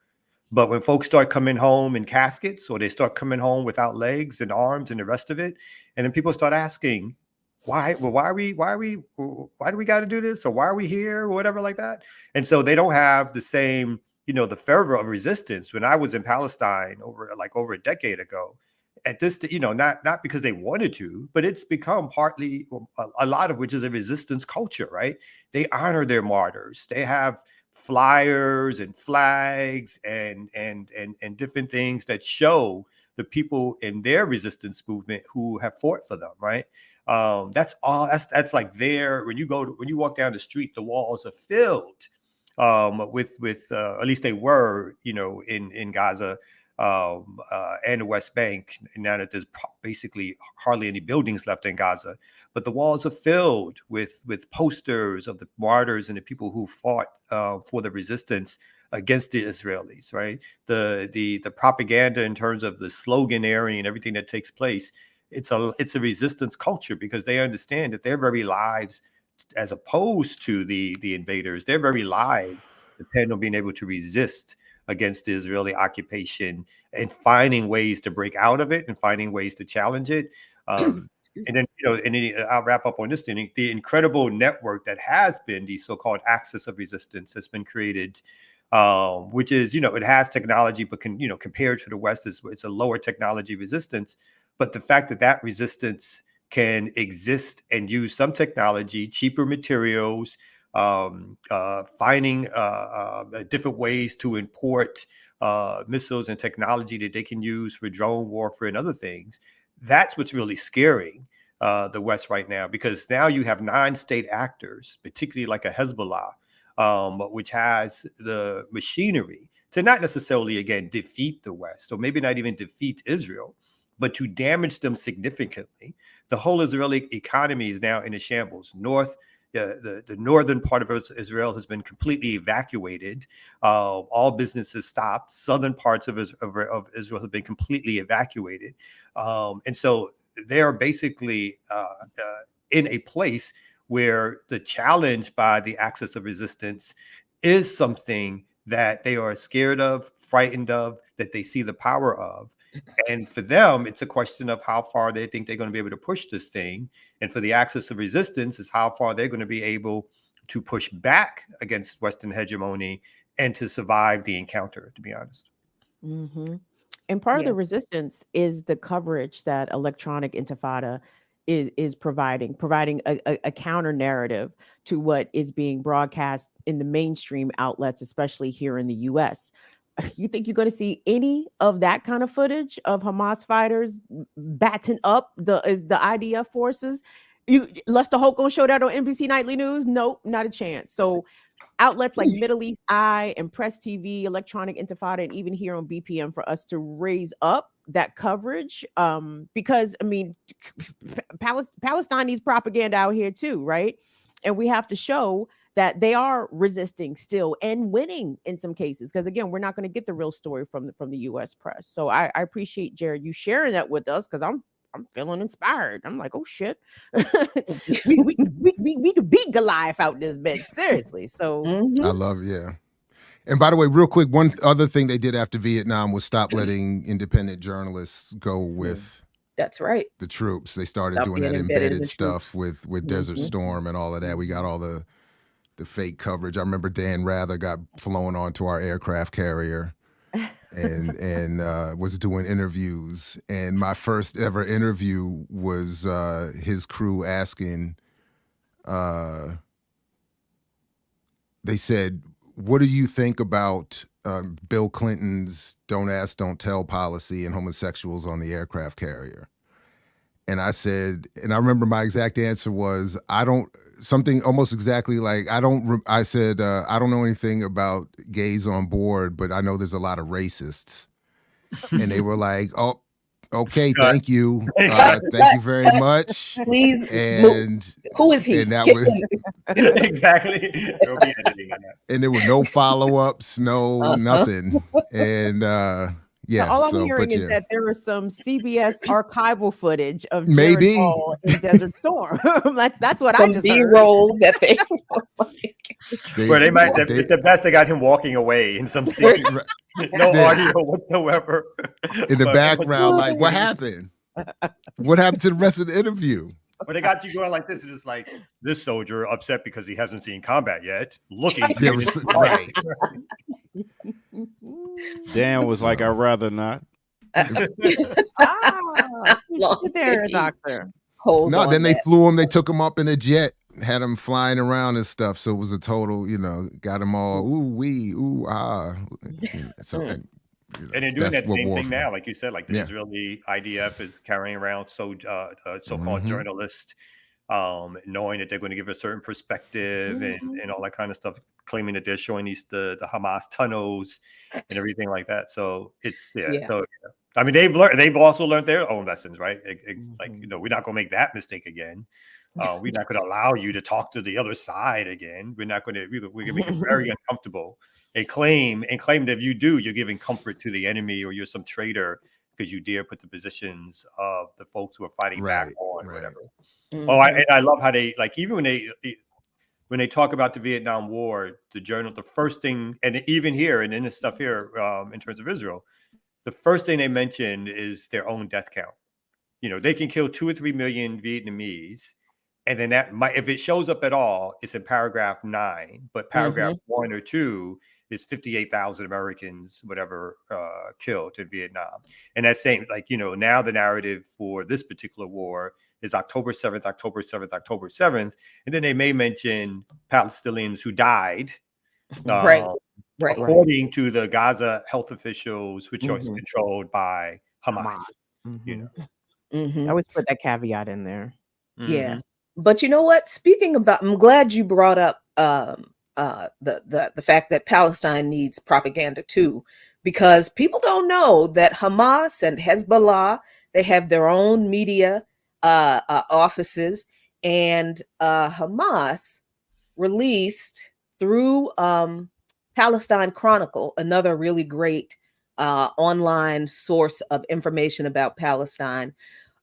But when folks start coming home in caskets, or they start coming home without legs and arms and the rest of it, and then people start asking, why do we got to do this? Or why are we here? Or whatever like that. And so they don't have the same, the fervor of resistance. When I was in Palestine over a decade ago, at this, not because they wanted to, but it's become partly a lot of which is a resistance culture, right? They honor their martyrs. They have flyers and flags and different things that show the people in their resistance movement who have fought for them, right? That's all. That's like there. When you walk down the street, the walls are filled with at least they were, in Gaza and the West Bank. Now that there's basically hardly any buildings left in Gaza, but the walls are filled with posters of the martyrs and the people who fought for the resistance against the Israelis. Right, the propaganda in terms of the sloganeering and everything that takes place. It's a resistance culture because they understand that their very lives, as opposed to the invaders, their very lives depend on being able to resist against the Israeli occupation and finding ways to break out of it and finding ways to challenge it. And then, I'll wrap up on this thing. The incredible network that has been the so-called axis of resistance has been created, which is, it has technology, but compared to the West, it's a lower technology resistance. But the fact that resistance can exist and use some technology, cheaper materials, finding different ways to import missiles and technology that they can use for drone warfare and other things. That's what's really scaring the West right now, because now you have 9 state actors, particularly like a Hezbollah, which has the machinery to not necessarily, again, defeat the West, or maybe not even defeat Israel, but to damage them significantly. The whole Israeli economy is now in a shambles. The northern part of Israel has been completely evacuated. All businesses stopped. Southern parts of Israel have been completely evacuated. And so they are basically in a place where the challenge by the axis of resistance is something that they are scared of, frightened of, that they see the power of. And for them, it's a question of how far they think they're going to be able to push this thing. And for the axis of resistance is how far they're going to be able to push back against Western hegemony and to survive the encounter, to be honest. Mm-hmm. And part of the resistance is the coverage that Electronic Intifada is providing a counter narrative to what is being broadcast in the mainstream outlets, especially here in the US. You think you're going to see any of that kind of footage of Hamas fighters batting up the IDF forces? Lester Holt gonna show that on NBC Nightly News? Nope, not a chance. So outlets like Middle East Eye and Press TV, Electronic Intifada, and even here on BPM for us to raise up that coverage, because I mean, Palestine needs propaganda out here too, right? And we have to show that they are resisting still and winning in some cases, because again, we're not going to get the real story from the U.S. press. So I appreciate, Jared, you sharing that with us, because I'm feeling inspired. I'm like, oh shit, we could beat Goliath out this bitch, seriously. So I love it, yeah. And by the way, real quick, one other thing they did after Vietnam was stop letting independent journalists go with. That's right. The troops. They started doing that embedded stuff with Desert Storm and all of that. We got all the fake coverage. I remember Dan Rather got flown onto our aircraft carrier and was doing interviews. And my first ever interview was his crew asking, they said, what do you think about Bill Clinton's don't ask, don't tell policy and homosexuals on the aircraft carrier? And I said, and I remember my exact answer was, something almost exactly like, I said, I don't know anything about gays on board, but I know there's a lot of racists. And they were like, oh, Okay, thank you. But- Thank you very much. Please, And who is he? and that Get was him. exactly. There'll be editing on that. and there were no follow-ups, no nothing. And Now, yeah, all I'm so hearing but is yeah. that there is some CBS archival footage of Jared Maybe. Hall in Desert Storm. that's what I Some just heard. B-roll that they Where they might, they- it's the best they got him walking away in some scene. No They- audio whatsoever. in the But- background, like, what happened? What happened to the rest of the interview? But they got you going like this, and it's like this soldier upset because he hasn't seen combat yet, looking There was, right. Dan was like, I'd rather not. Sit there, doctor. hold No, on. then they that. flew him, they took him up in a jet, had him flying around and stuff. So it was a total, got him all ooh wee, ooh ah. So, And they're doing that that's what same thing warfare. now, like you said, like the Yeah. Israeli IDF is carrying around so-called Mhm. journalists, knowing that they're going to give a certain perspective and all that kind of stuff, claiming that they're showing the Hamas tunnels and everything like that. So it's Yeah. So I mean, they've also learned their own lessons, right? Like we're not going to make that mistake again. We're not going to allow you to talk to the other side again. We're not going to. We're going to make it very uncomfortable. And claim that if you do, you're giving comfort to the enemy or you're some traitor because you dare put the positions of the folks who are fighting back on, whatever. Mhm. Oh, I love how they like even when they talk about the Vietnam War, the first thing, and even here and in this stuff here, in terms of Israel, the first thing they mention is their own death count. They can kill 2 or 3 million Vietnamese. And then that might, if it shows up at all, it's in paragraph 9, but paragraph 1 or 2 is 58,000 Americans, whatever, killed in Vietnam. And that same, now the narrative for this particular war is October 7th, October 7th, October 7th. And then they may mention Palestinians who died. Right. According to the Gaza health officials, which are controlled by Hamas. I always put that caveat in there. Yeah. But you know what? Speaking about, I'm glad you brought up the fact that Palestine needs propaganda too, because people don't know that Hamas and Hezbollah, they have their own media offices, and Hamas released through Palestine Chronicle, another really great online source of information about Palestine,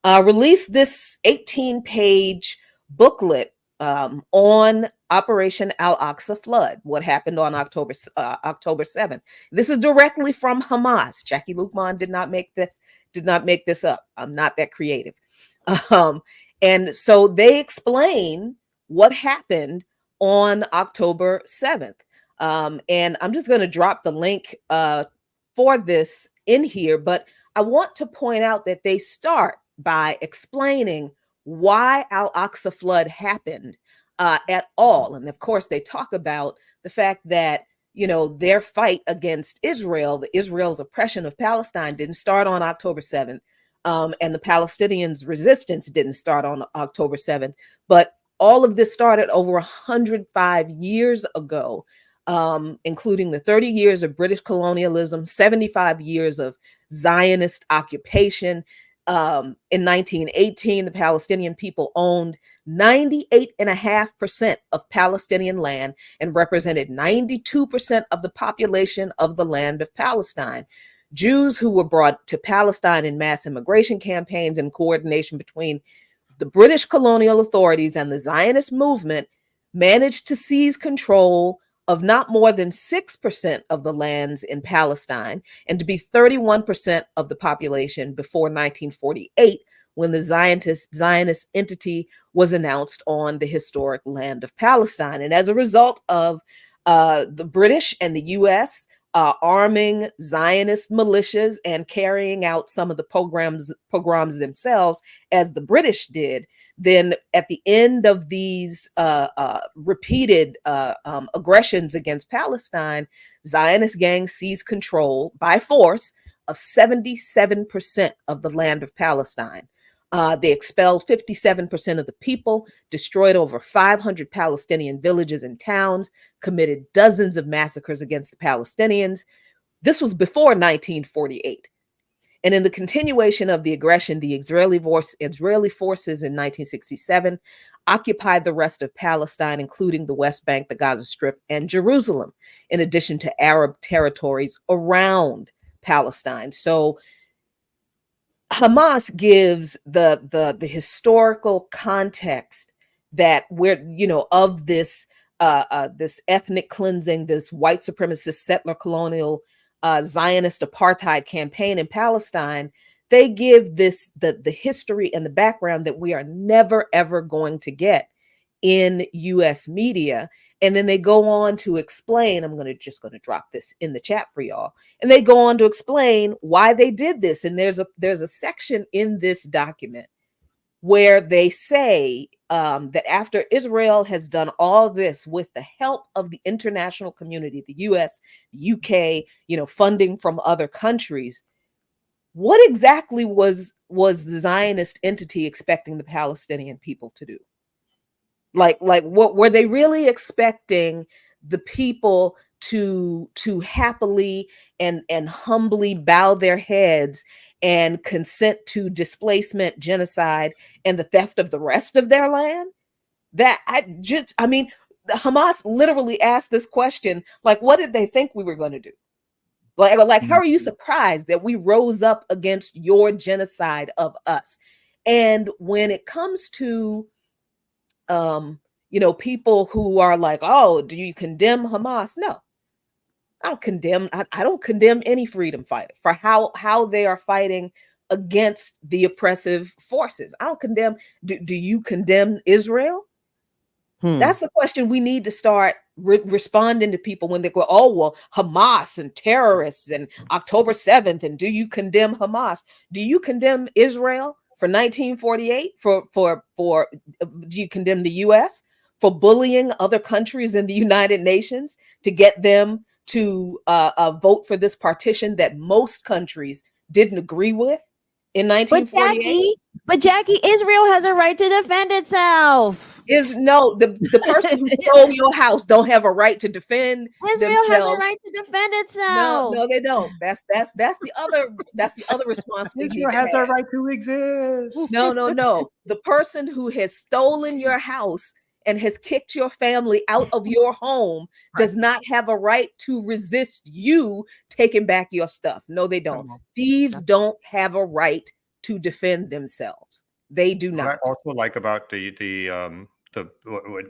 released this 18-page booklet on Operation Al-Aqsa Flood, what happened on October 7th. This is directly from Hamas. Jackie Lukman did not make this up. I'm not that creative. And so they explain what happened on October 7th. And I'm just going to drop the link for this in here, but I want to point out that they start by explaining why Al-Aqsa flood happened at all. And of course, they talk about the fact that, their fight against Israel's oppression of Palestine didn't start on October 7th. And the Palestinians' resistance didn't start on October 7th. But all of this started over 105 years ago, including the 30 years of British colonialism, 75 years of Zionist occupation. In 1918, the Palestinian people owned 98.5% of Palestinian land and represented 92% of the population of the land of Palestine. Jews who were brought to Palestine in mass immigration campaigns in coordination between the British colonial authorities and the Zionist movement managed to seize control of not more than 6% of the lands in Palestine and to be 31% of the population before 1948, when the Zionist entity was announced on the historic land of Palestine. And as a result of the British and the U.S. Arming Zionist militias and carrying out some of the pogroms themselves, as the British did, then at the end of these repeated aggressions against Palestine, Zionist gangs seized control by force of 77% of the land of Palestine. They expelled 57% of the people, destroyed over 500 Palestinian villages and towns, committed dozens of massacres against the Palestinians. This was before 1948. And in the continuation of the aggression, the Israeli forces in 1967 occupied the rest of Palestine, including the West Bank, the Gaza Strip, and Jerusalem, in addition to Arab territories around Palestine. So Hamas gives the historical context that we're, of this this ethnic cleansing, this white supremacist settler colonial Zionist apartheid campaign in Palestine. They give this the history and the background that we are never ever going to get in US media. And then they go on to explain, I'm just going to drop this in the chat for y'all. And they go on to explain why they did this. And there's a section in this document where they say that after Israel has done all this with the help of the international community, the US, the UK, funding from other countries, what exactly was the Zionist entity expecting the Palestinian people to do? Like what were they really expecting the people to happily and humbly bow their heads and consent to displacement, genocide, and the theft of the rest of their land? Hamas literally asked this question, like, what did they think we were going to do? Like, how are you surprised that we rose up against your genocide of us? And when it comes to people who are like, oh, do you condemn Hamas? No, I don't condemn any freedom fighter for how they are fighting against the oppressive forces. I don't condemn. Do you condemn Israel? That's the question we need to start responding to people when they go, oh, well, Hamas and terrorists and October 7th. And do you condemn Hamas? Do you condemn Israel for 1948? Do you condemn the US for bullying other countries in the United Nations to get them to vote for this partition that most countries didn't agree with in 1948? But Jackie, Israel has a right to defend itself. The person who stole your house don't have a right to defend Israel themselves. has a right to defend itself. No, they don't. That's the other response we need Israel to has have. a right to exist. No. The person who has stolen your house and has kicked your family out of your home does not have a right to resist you taking back your stuff. No, they don't. Thieves don't have a right to defend themselves. They do not. What I also like about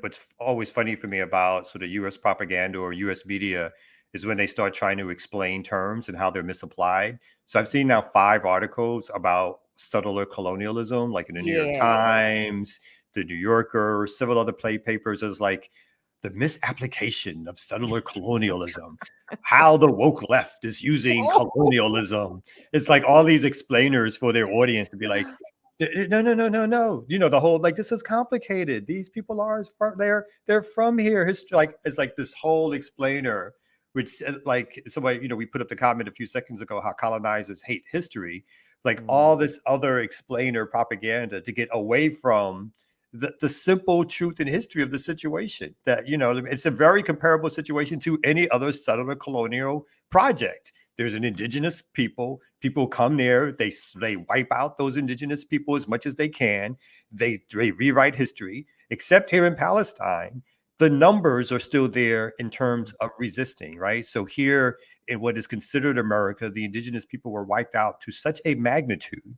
what's always funny for me about sort of U.S. propaganda or U.S. media is when they start trying to explain terms and how they're misapplied. So I've seen now 5 articles about settler colonialism, like in the New York Times, the New Yorker, several other papers. Is like the misapplication of settler colonialism, how the woke left is using colonialism. It's like all these explainers for their audience to be like, no. The whole, like, this is complicated. These people are they're from here. It's like this whole explainer, which, like, somebody, we put up the comment a few seconds ago how colonizers hate history, like all this other explainer propaganda to get away from the simple truth and history of the situation. That, it's a very comparable situation to any other settler colonial project. There's an indigenous people come there, they wipe out those indigenous people as much as they can. They rewrite history, except here in Palestine, the numbers are still there in terms of resisting, right? So here in what is considered America, the indigenous people were wiped out to such a magnitude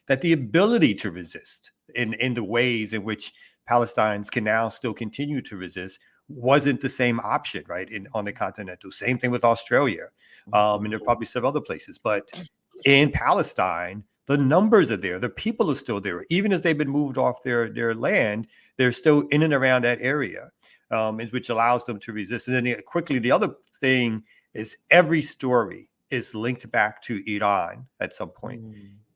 that the ability to resist in the ways in which Palestinians can now still continue to resist wasn't the same option, right? On the continental. Same thing with Australia. And there are probably several other places. But in Palestine, the numbers are there. The people are still there. Even as they've been moved off their land, they're still in and around that area, which allows them to resist. And then quickly, the other thing is every story is linked back to Iran at some point.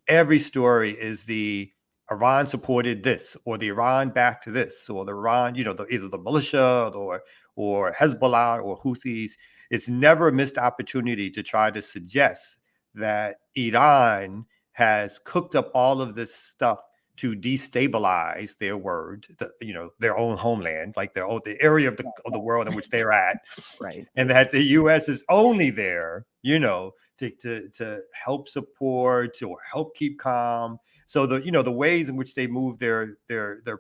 Every story is the Iran supported this, or the Iran backed this, or the Iran, either the militia or Hezbollah or Houthis. It's never a missed opportunity to try to suggest that Iran has cooked up all of this stuff to destabilize their their own homeland, like the area of the world in which they're at, Right. and that the U.S. is only there, to help support or help keep calm. So the ways in which they move their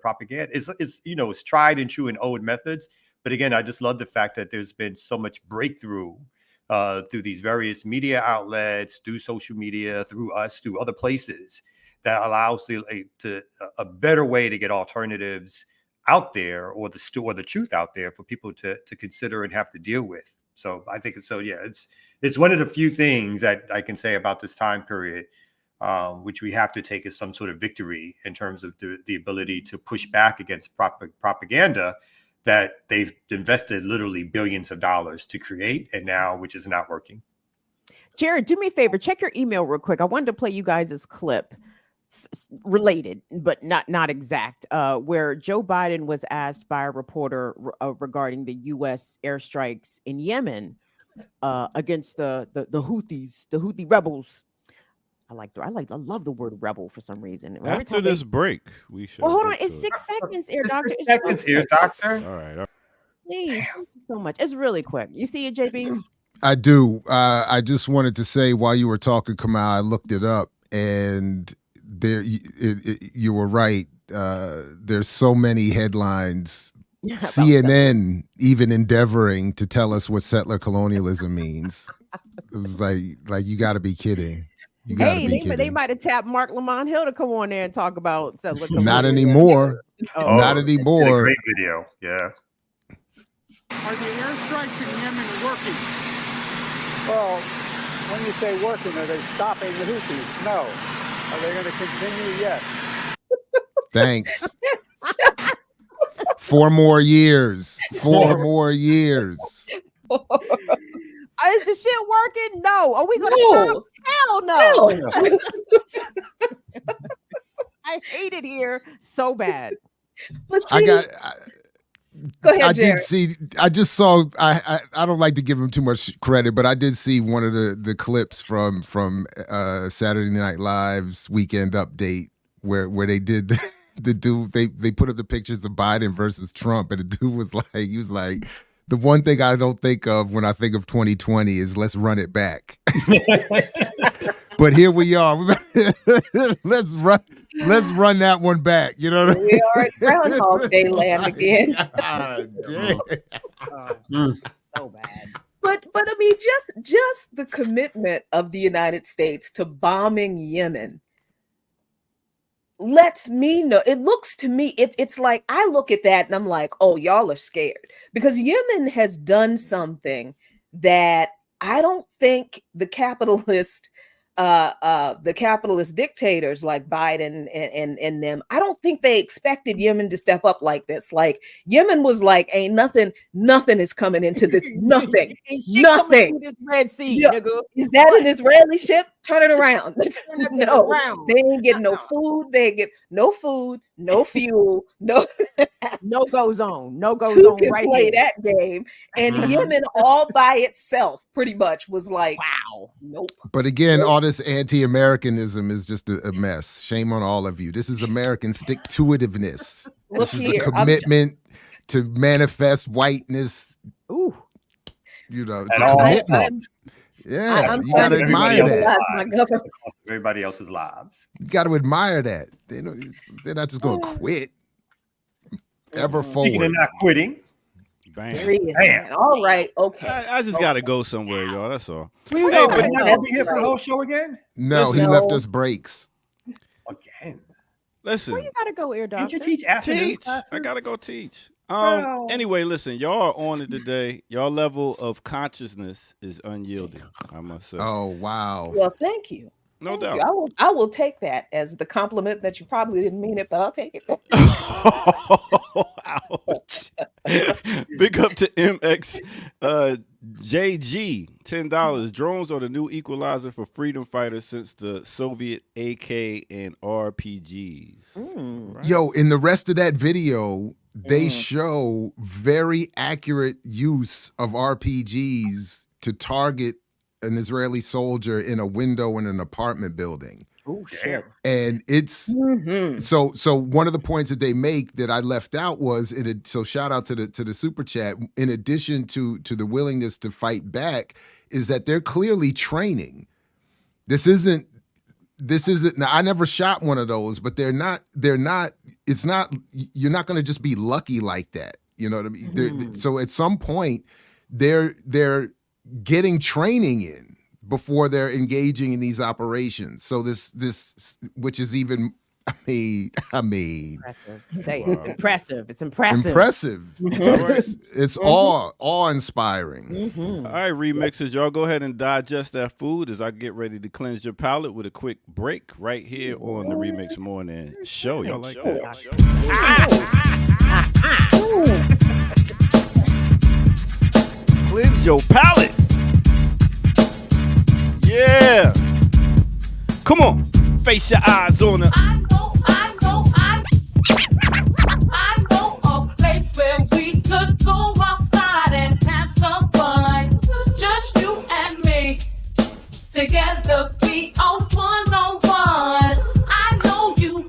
propaganda is it's tried and true and old methods. But again, I just love the fact that there's been so much breakthrough through these various media outlets, through social media, through us, through other places that allows a better way to get alternatives out there, or the truth out there for people to consider and have to deal with. So I think it's one of the few things that I can say about this time period, which we have to take as some sort of victory in terms of the ability to push back against propaganda that they've invested literally billions of dollars to create, and now which is not working. Jared, do me a favor, check your email real quick. I wanted to play you guys' clip, related but not exact, where Joe Biden was asked by a reporter regarding the U.S. airstrikes in Yemen against the Houthis, the Houthi rebels. I love the word rebel for some reason. After this break, we should. Well, hold on. It's 6 seconds, Ear Doctor. 6 seconds, Ear Doctor. All right. Please, thank you so much. It's really quick. You see it, JB? I do. I just wanted to say, while you were talking, Kamal, I looked it up, and there you were right. There's so many headlines. CNN even endeavoring to tell us what settler colonialism means. It was like you got to be kidding. They might have tapped Mark Lamont Hill to come on there and talk about settler colonialism. Not anymore. Oh. Not anymore. Great video. Yeah. Are the airstrikes in Yemen working? Well, when you say working, are they stopping the Houthis? No. Are they going to continue? Yes. Thanks. 4 more years. 4 more years. Is the shit working? No. Are we going to stop? Hell no. I hate it here so bad. But Go ahead, Jared. I just saw. I don't like to give him too much credit, but I did see one of the clips from Saturday Night Live's Weekend Update where they did the dude. They put up the pictures of Biden versus Trump, and the dude was like, the one thing I don't think of when I think of 2020 is let's run it back. But here we are. Let's run that one back. You know what I mean? We are at Groundhog Day land again. So bad. But I mean, just the commitment of the United States to bombing Yemen lets me know. It looks to me, it's like I look at that and I'm like, oh, y'all are scared, because Yemen has done something that I don't think the capitalist dictators like Biden and them, I don't think they expected Yemen to step up like this. Like Yemen was like, ain't nothing is coming into this. Nothing. This Red Sea, nigga. Is that an Israeli ship? Turn it around. No, they ain't getting no food. They ain't get no food, no fuel, no go zone. No go Two zone can right play here. that game. And Yemen all by itself pretty much was like, wow. Nope. But again, all this anti-Americanism is just a mess. Shame on all of you. This is American stick-to-itiveness. Look This is here, a commitment to manifest whiteness. Ooh. You know, it's a commitment. Yeah, you got to admire that. Everybody else's lives. You got to admire that. They're not just going to quit. Ever forward. Speaking of not quitting. Bam. All right. Okay. I just got to go somewhere, y'all. That's all. We're going to be here for the whole show again? No, he left us breaks. Again. Listen. Where you got to go, Ear Doctor? Did you teach afternoon classes? I got to go teach. Anyway, listen, y'all are on it today. Y'all level of consciousness is unyielding, I must say. Oh, wow. Well, thank you. No Thank doubt. you. I will take that as the compliment that you probably didn't mean it, but I'll take it. Ouch. Big up to MX JG, $10. Drones are the new equalizer for freedom fighters since the Soviet AK and RPGs. Right? Yo, in the rest of that video, they show very accurate use of RPGs to target an Israeli soldier in a window in an apartment building. Oh shit! And it's so one of the points that they make that I left out was so shout out to the super chat. In addition to the willingness to fight back, is that they're clearly training. This isn't now, I never shot one of those, but you're not going to just be lucky like that. You know what I mean? So at some point they're getting training in before they're engaging in these operations. So this which is even, I mean, Impressive. Say it's impressive. It's impressive. impressive. It's awe-inspiring. All right, remixers, y'all go ahead and digest that food as I get ready to cleanse your palate with a quick break right here on the Remix Morning Show. Y'all like that? Cleanse your palate. Yeah. Come on. Face your eyes on it. I know a place where we could go outside and have some fun. Just you and me. Together we are one-on-one. I know you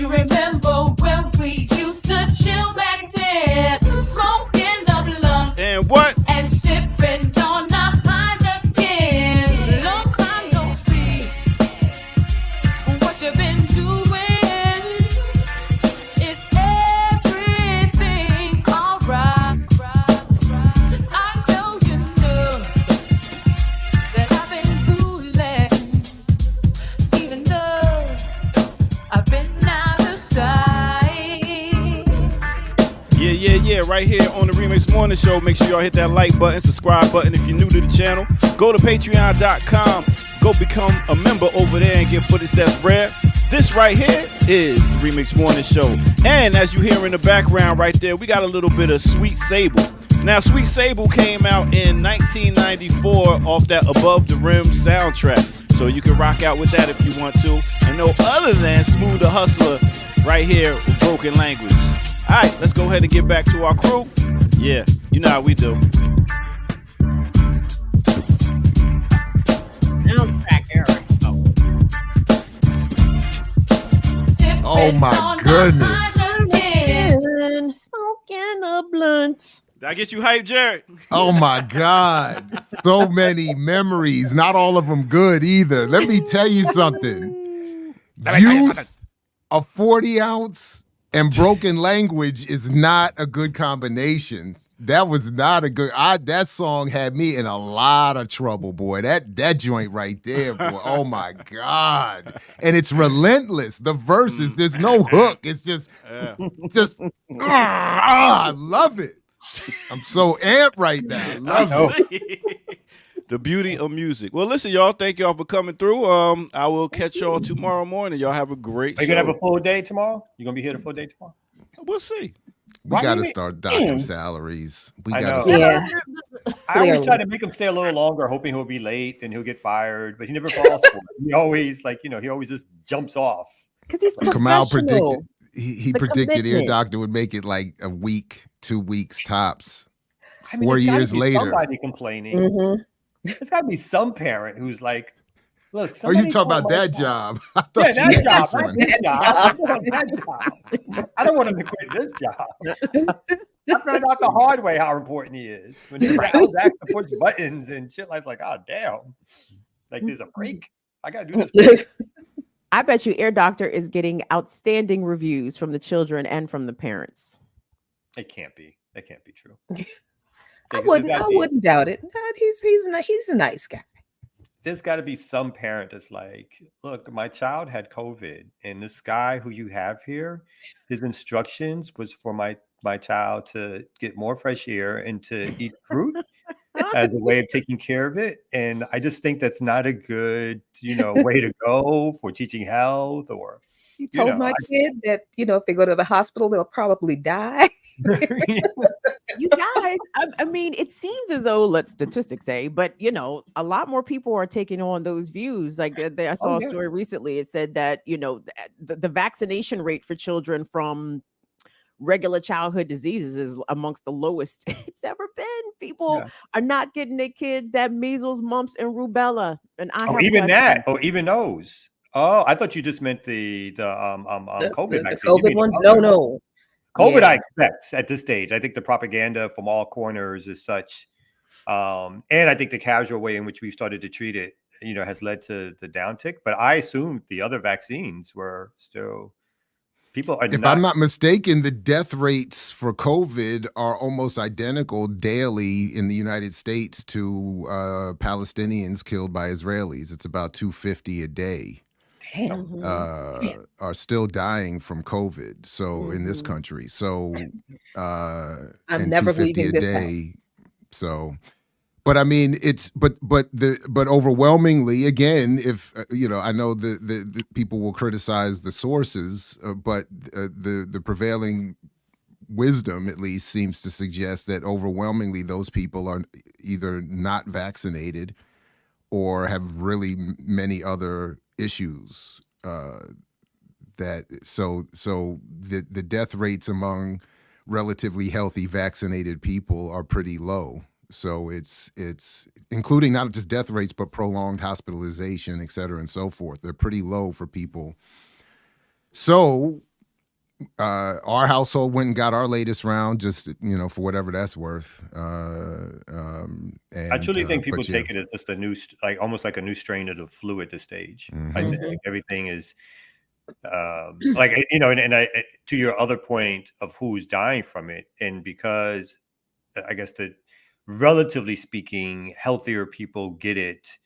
remember when we used to chill back then. Smoking the blunt. And what? And sipping on the Heineken. Long time no see. What you been doing? Is everything alright? I know you know that I've been fooling, even though I've been out of sight. Yeah, right here on the Remix Morning Show. Make sure y'all hit that like button, subscribe button if you're new to the channel. Go to patreon.com. Go become a member over there and get footage that's rare. This right here is the Remix Morning Show. And as you hear in the background right there, we got a little bit of Sweet Sable. Now, Sweet Sable came out in 1994 off that Above the Rim soundtrack. So you can rock out with that if you want to. And no other than Smooth the Hustler right here with Broken Language. All right, let's go ahead and get back to our crew. Yeah, you know how we do. Soundtrack era. Oh my goodness. Smoking a blunt. Did I get you hyped, Jared? Oh my God. So many memories. Not all of them good either. Let me tell you something. Youth, a 40 ounce, and Broken Language is not a good combination. That was not a good. That song had me in a lot of trouble, boy. That joint right there, boy. Oh my God! And it's relentless. The verses, there's no hook. It's just. I love it. I'm so amped right now. I love it. The beauty of music. Well, listen, y'all. Thank y'all for coming through. I will catch y'all tomorrow morning. Y'all have a great show. Are you gonna have a full day tomorrow? You gonna be here the full day tomorrow? We'll see. We got to start docking salaries. We I got know. to. Yeah. I always try to make him stay a little longer, hoping he'll be late and he'll get fired, but he never falls for it. He always, he always just jumps off. Because he's Kamal professional. predicted. He The predicted Ear commitment. Doctor would make it like a week, 2 weeks tops. I mean, 4 there's gotta years be later. somebody complaining. Mhm. There's got to be some parent who's like, "Look, Oh, you somebody talking call about my that child." job? I thought Yeah, you that meant job. this Not one. this job. I want that job. I don't want him to quit this job. I found out the hard way how important he is. When I was asked to push buttons and shit, I was like, "Oh damn! Like there's a break. I gotta do this." I bet you Ear Doctor is getting outstanding reviews from the children and from the parents. It can't be. That can't be true. I wouldn't doubt it. No, he's a nice guy. There's got to be some parent that's like, look, my child had COVID, and this guy who you have here, his instructions was for my child to get more fresh air and to eat fruit as a way of taking care of it. And I just think that's not a good, way to go for teaching health or. He told my kid that, if they go to the hospital, they'll probably die. You guys, I mean, it seems as though, let statistics say, but a lot more people are taking on those views. Like I saw a story recently. It said that the vaccination rate for children from regular childhood diseases is amongst the lowest it's ever been. People are not getting their kids that measles, mumps, and rubella. And I have even questions. that, or even those. Oh, I thought you just meant the COVID vaccine. The COVID ones? No. COVID, Yeah. I expect at this stage. I think the propaganda from all corners is such And I think the casual way in which we started to treat it, has led to the downtick. But I assumed the other vaccines were still, people are If not. I'm not mistaken, the death rates for COVID are almost identical daily in the United States to Palestinians killed by Israelis. It's about 250 a day. Damn. Are still dying from COVID. So in this Mhm. country, so I'm and never 250 leaving a this house. day. So, but I mean, but overwhelmingly, again, if I know the people will criticize the sources, but the prevailing wisdom at least seems to suggest that overwhelmingly those people are either not vaccinated or have really many other issues. The death rates among relatively healthy vaccinated people are pretty low. So it's including not just death rates but prolonged hospitalization, et cetera, and so forth. They're pretty low for people. So our household went and got our latest round, just for whatever that's worth. I truly think people but yeah. take it as just a new, almost like a new strain of the flu at this stage. I Mhm. think everything is and to your other point of who's dying from it, and because I guess that relatively speaking, healthier people get it,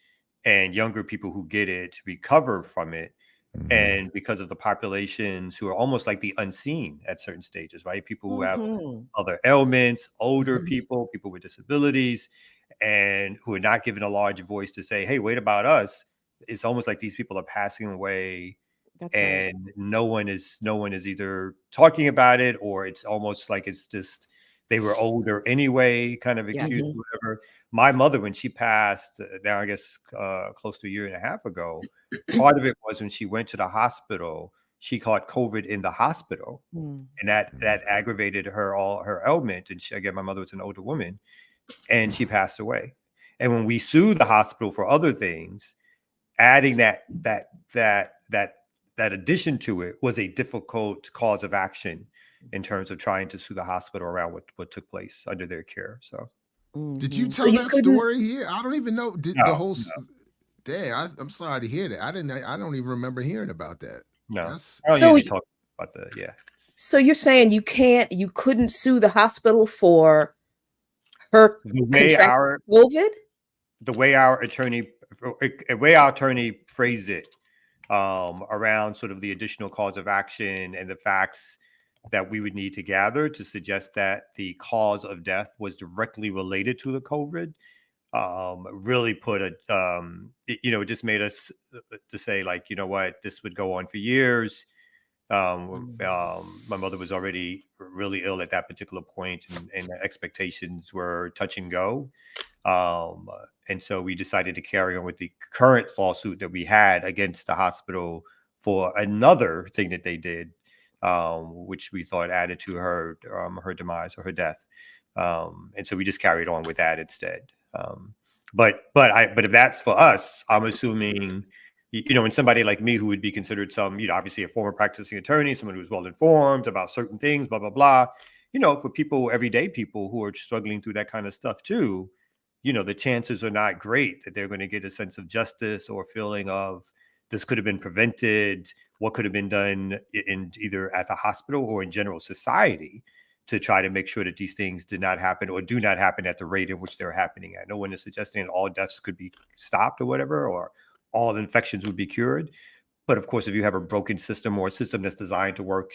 and younger people who get it recover from it. Mhm. And because of the populations who are almost like the unseen at certain stages, right? People who have Mhm. other ailments, older Mhm. people with disabilities, and who are not given a large voice to say, hey, wait about us. It's almost like these people are passing away, That's right. and no one is either talking about it, or it's almost like it's just they were older anyway, kind of Yes. excuse, whatever. My mother, when she passed, now I guess close to a year and a half ago, part of it was when she went to the hospital, she caught COVID in the hospital, Mm. and that aggravated all her ailment. And again, my mother was an older woman, and she passed away. And when we sued the hospital for other things, adding that addition to it was a difficult cause of action in terms of trying to sue the hospital around what took place under their care. So Did you Mhm. So tell you that couldn't. story here? I don't even know. Did the no, whole? Dang, I'm sorry to hear that. I don't even remember hearing about that. no, That's I don't So usually talk about so you're saying you couldn't sue the hospital for her the way contracting our COVID? the way our attorney phrased it, around sort of the additional cause of action and the facts that we would need to gather to suggest that the cause of death was directly related to the COVID, really put it just made us to say, like, you know what, this would go on for years. My mother was already really ill at that particular point, and the expectations were touch and go. And so we decided to carry on with the current lawsuit that we had against the hospital for another thing that they did, which we thought added to her demise or her death. And so we just carried on with that instead. But if that's for us, I'm assuming, and somebody like me who would be considered obviously a former practicing attorney, someone who's well informed about certain things, blah, blah, blah. For people, everyday people who are struggling through that kind of stuff too, the chances are not great that they're going to get a sense of justice or feeling of this could have been prevented, what could have been done in either at the hospital or in general society to try to make sure that these things did not happen or do not happen at the rate in which they're happening at. No one is suggesting that all deaths could be stopped or whatever, or all infections would be cured. But of course, if you have a broken system or a system that's designed to work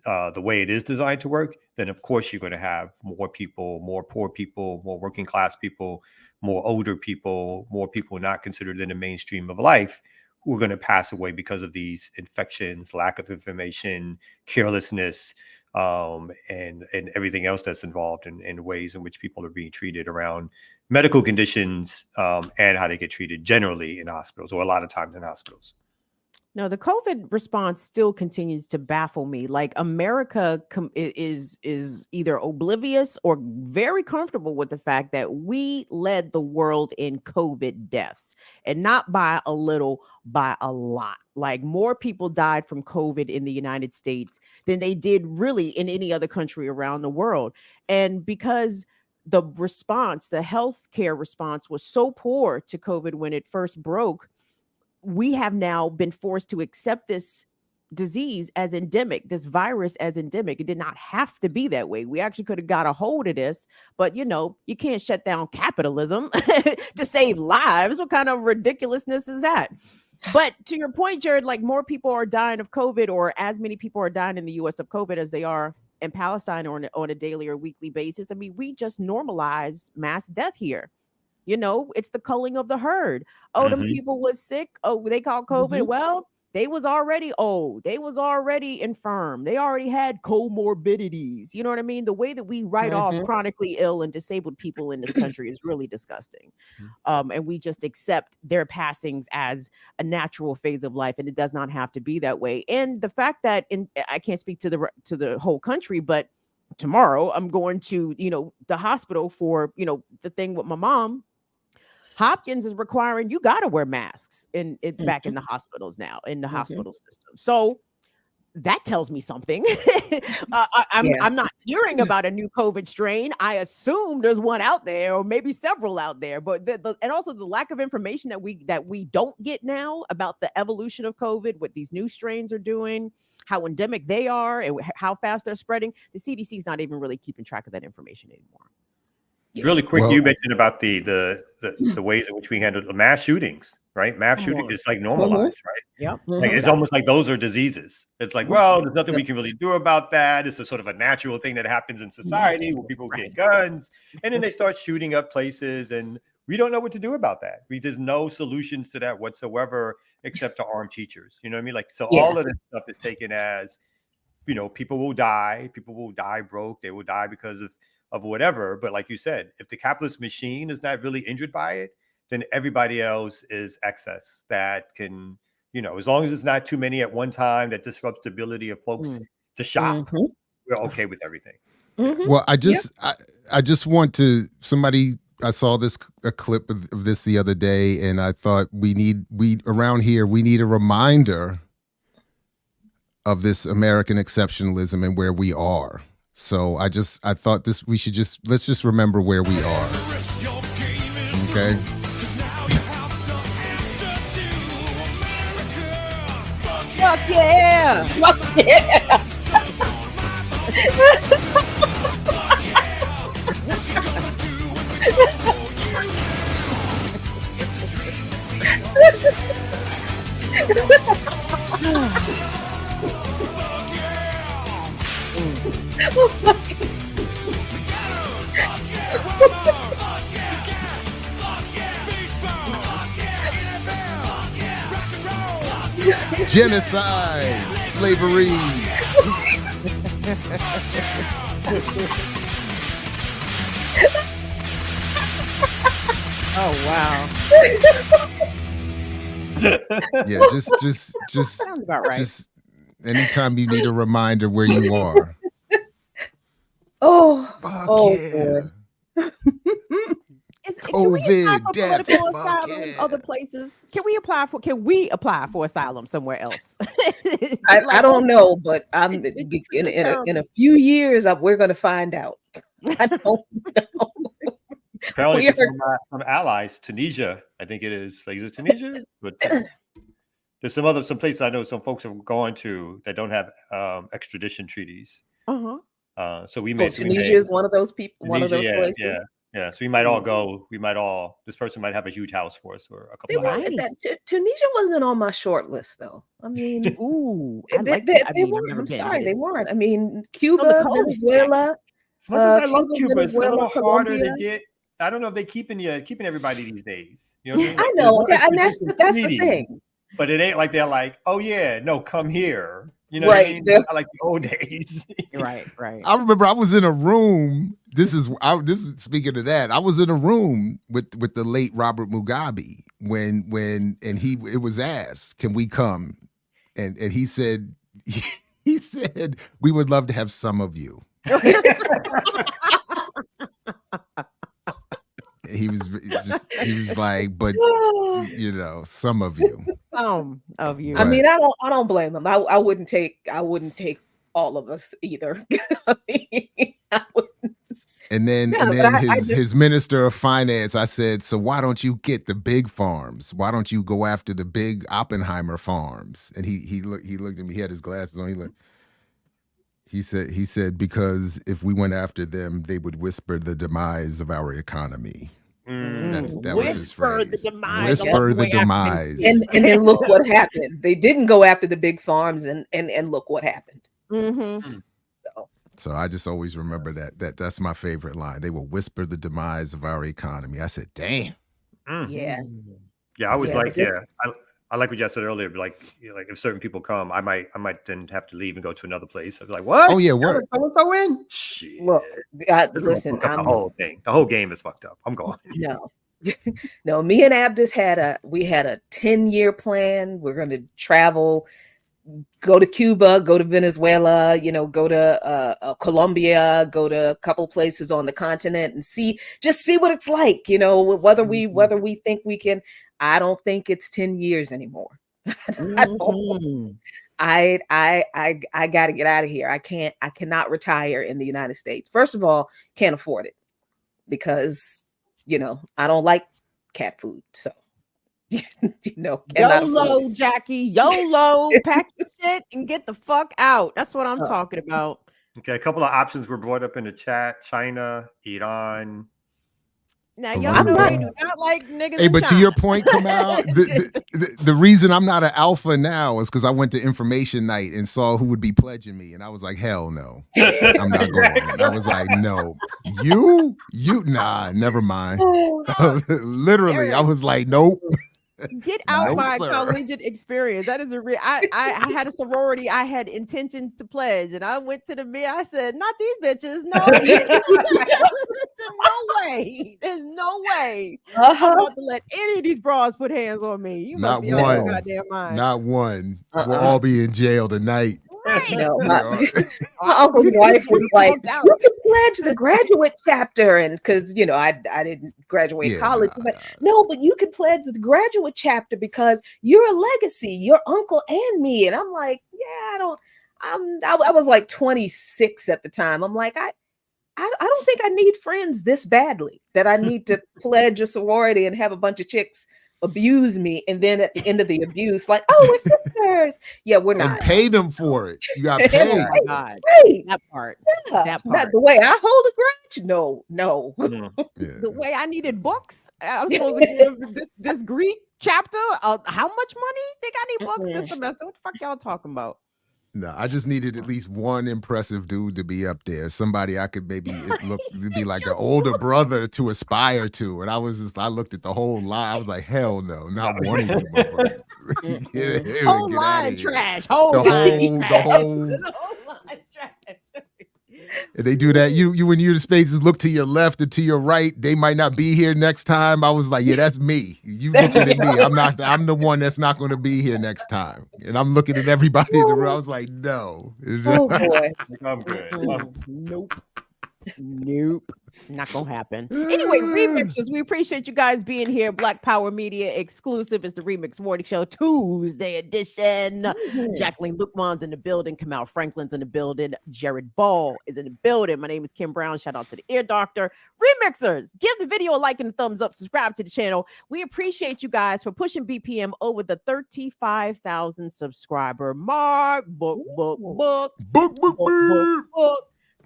the way it is designed to work, then of course you're going to have more people, more poor people, more working class people, more older people, more people not considered in the mainstream of life who are going to pass away because of these infections, lack of information, carelessness, and everything else that's involved in ways in which people are being treated around medical conditions, and how they get treated generally in hospitals, or a lot of times in hospitals. No, the COVID response still continues to baffle me. Like America is either oblivious or very comfortable with the fact that we led the world in COVID deaths, and not by a little, by a lot. Like more people died from COVID in the United States than they did really in any other country around the world. And because the response, the healthcare response was so poor to COVID when it first broke. We have now been forced to accept this disease as endemic, this virus as endemic. It did not have to be that way. We actually could have got a hold of this, but you can't shut down capitalism to save lives. What kind of ridiculousness is that? But to your point, Jared, like more people are dying of COVID, or as many people are dying in the US of COVID as they are in Palestine on a daily or weekly basis. I mean, we just normalize mass death here. It's the culling of the herd. Oh, them people was sick. Oh, they called COVID. Well, they was already old. They was already infirm. They already had comorbidities. You know what I mean? The way that we write off chronically ill and disabled people in this country is really disgusting. And we just accept their passings as a natural phase of life, and it does not have to be that way. And the fact that I can't speak to the whole country, but tomorrow I'm going to the hospital for the thing with my mom. Hopkins is requiring you got to wear masks back in the hospitals now, in the hospital system. So that tells me something. I'm not hearing about a new COVID strain. I assume there's one out there, or maybe several out there. But and also the lack of information that we don't get now about the evolution of COVID, what these new strains are doing, how endemic they are, and how fast they're spreading. The CDC is not even really keeping track of that information anymore. Really quick, you mentioned about the ways in which we handle the mass shootings, right? Mass shooting is like normalized, right? Yeah. Like, it's almost like those are diseases. It's like, well, there's nothing we can really do about that. It's a sort of a natural thing that happens in society where people get guns, and then they start shooting up places, and we don't know what to do about that. There's no solutions to that whatsoever except to arm teachers. You know what I mean? Like, so all of this stuff is taken as, people will die broke. They will die because of whatever. But like you said, if the capitalist machine is not really injured by it, then everybody else is excess that can, as long as it's not too many at one time that disrupts the ability of folks to shop, we're okay with everything. Well, I just want to, I saw a clip of this the other day, and I thought we around here, we need a reminder of this American exceptionalism and where we are. So I thought let's just remember where we are. Okay. Fuck yeah! Fuck yeah! Genocide, slavery. Oh wow. Yeah, just sounds about right. Just anytime you need a reminder where you are. Boy. COVID deaths. Asylum other places? Can we apply for asylum somewhere else? I don't know, but I'm in a few years we're going to find out. I don't know. Apparently, some allies, Tunisia, I think it is. Like, is it Tunisia? But there's some places I know some folks are going to that don't have extradition treaties. So we may. Tunisia is one of those people. One of those places. Yeah. So we might all go. This person might have a huge house for us or a couple of houses. Tunisia wasn't on my short list, though. I mean, they weren't. I'm sorry, they weren't. I mean, Cuba, Venezuela. As much as I love Cuba, it's a little harder to get. I don't know if they're keeping everybody these days. You know what I mean? I know, and that's the thing. But it ain't like they're like, oh yeah, no, come here. You know what I mean? Not like the old days. Right. I remember I was in a room. This is speaking of that. I was in a room with the late Robert Mugabe when it was asked, can we come? And he said we would love to have some of you. He was like, but some of you. Some of you. I mean, I don't blame him. I wouldn't take all of us either. I wouldn't. And then Yeah, and but then I his minister of finance, I said, so why don't you get the big farms? Why don't you go after the big Oppenheimer farms? And he looked at me, he had his glasses on, he said, because if we went after them, they would whisper the demise of our economy. That was his Whisper the phrase. demise. Whisper the Way after demise. and then look what happened. They didn't go after the big farms, and look what happened. So I just always remember that's my favorite line. They will whisper the demise of our economy. I said, damn. Yeah. Yeah, I was Yeah, like, but this- I like what you said earlier, but like if certain people come, I might then have to leave and go to another place. I'd be like, what? Oh yeah, word. So in? Shit. Look, This listen, fuck up the whole thing. The whole game is fucked up. I'm gone. No, me and Abdus had a 10-year plan. We're going to travel, go to Cuba, go to Venezuela, go to Colombia, go to a couple places on the continent and see what it's like, whether we think we can. I don't think it's 10 years anymore. I got to get out of here. I cannot retire in the United States. First of all, can't afford it because, I don't like cat food. So, YOLO, Jackie, YOLO, pack your shit and get the fuck out. That's what I'm talking about. Okay, a couple of options were brought up in the chat: China, Iran. Now y'all know I do not like niggas. Hey, but China. to your point, Kamal, the reason I'm not an alpha now is because I went to information night and saw who would be pledging me, and I was like, hell no, I'm not going. I was like, no, you, nah, never mind. Literally, I was like, nope. Get out No, my sir. collegiate experience. That is a real. I had a sorority. I had intentions to pledge, and I went to the mirror. I said, "Not these bitches. No, there's no way. There's no way. I'm about to let any of these bras put hands on me. You must Not be out of your one. goddamn mind. Not one. We'll all be in jail tonight. My uncle's wife was like, "You can pledge the graduate chapter," and because I didn't graduate college, but no, but you could pledge the graduate chapter because you're a legacy, your uncle and me. And I'm like, yeah, I was like 26 at the time. I'm like, I don't think I need friends this badly that I need to pledge a sorority and have a bunch of chicks abuse me, and then at the end of the abuse, like, oh, we're sisters. Yeah, we're not. And pay them for it. You got paid. Oh my God. Right. That part. Yeah, That part. not the way I hold a grudge. No. The way I needed books. I'm supposed to give this Greek chapter. How much money? Think I need books this semester? What the fuck y'all talking about? No, I just needed at least one impressive dude to be up there. Somebody I could maybe be like an older brother to aspire to. And I looked at the whole line. I was like, hell no, not one of you motherfuckers. Whole line trash. Whole line trash. And they do that. You when you're in spaces, look to your left and to your right. They might not be here next time. I was like, yeah, that's me. You looking at me. I'm the one that's not going to be here next time. And I'm looking at everybody in the room. I was like, no. Oh boy. I'm good. Nope. Not gonna happen. Anyway, remixers, we appreciate you guys being here. Black Power Media exclusive is the Remix Morning Show Tuesday edition. Jacqueline Lukman's in the building. Kamal Franklin's in the building. Jared Ball is in the building. My name is Kim Brown. Shout out to the Ear Doctor. Remixers, give the video a like and a thumbs up. Subscribe to the channel. We appreciate you guys for pushing BPM over the 35,000 subscriber mark. Book.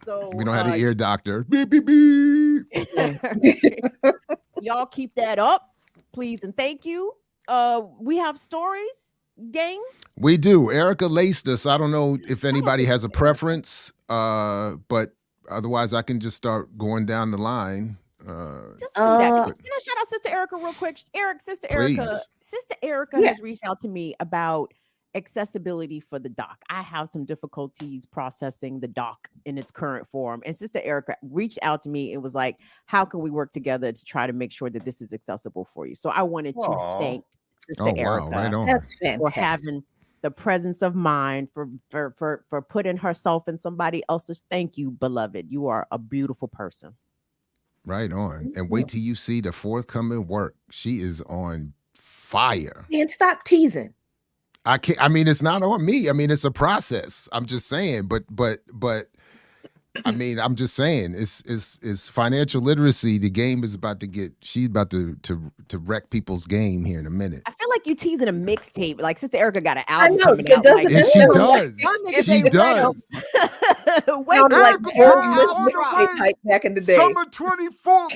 So we don't have the Ear Doctor. Beep, beep, beep. Y'all keep that up, please and thank you. We have stories, gang. We do. Erica laced us. I don't know if anybody has a preference, but otherwise I can just start going down the line. Just do that. Can I shout out Sister Erica real quick? Sister Erica has reached out to me about accessibility for the doc. I have some difficulties processing the doc in its current form. And Sister Erica reached out to me and was like, how can we work together to try to make sure that this is accessible for you? So I wanted to thank Sister Erica right on. That's for fantastic. having the presence of mind, for putting herself in somebody else's. Thank you, beloved. You are a beautiful person. Right on. And wait till you see the forthcoming work. She is on fire. And stop teasing. I mean, it's not on me. I mean, it's a process. I'm just saying, but I mean, I'm just saying, it's financial literacy. The game is about to get. She's about to wreck people's game here in a minute. I feel like you teasing a mixtape. Like Sister Erica got an I album know, coming it out. doesn't Like, And she sound like- does. y'all niggas She ain't ready. does. Wait, Sounded like Erica the early Parker Miss on the mixtape way. type back in the day. Summer 24,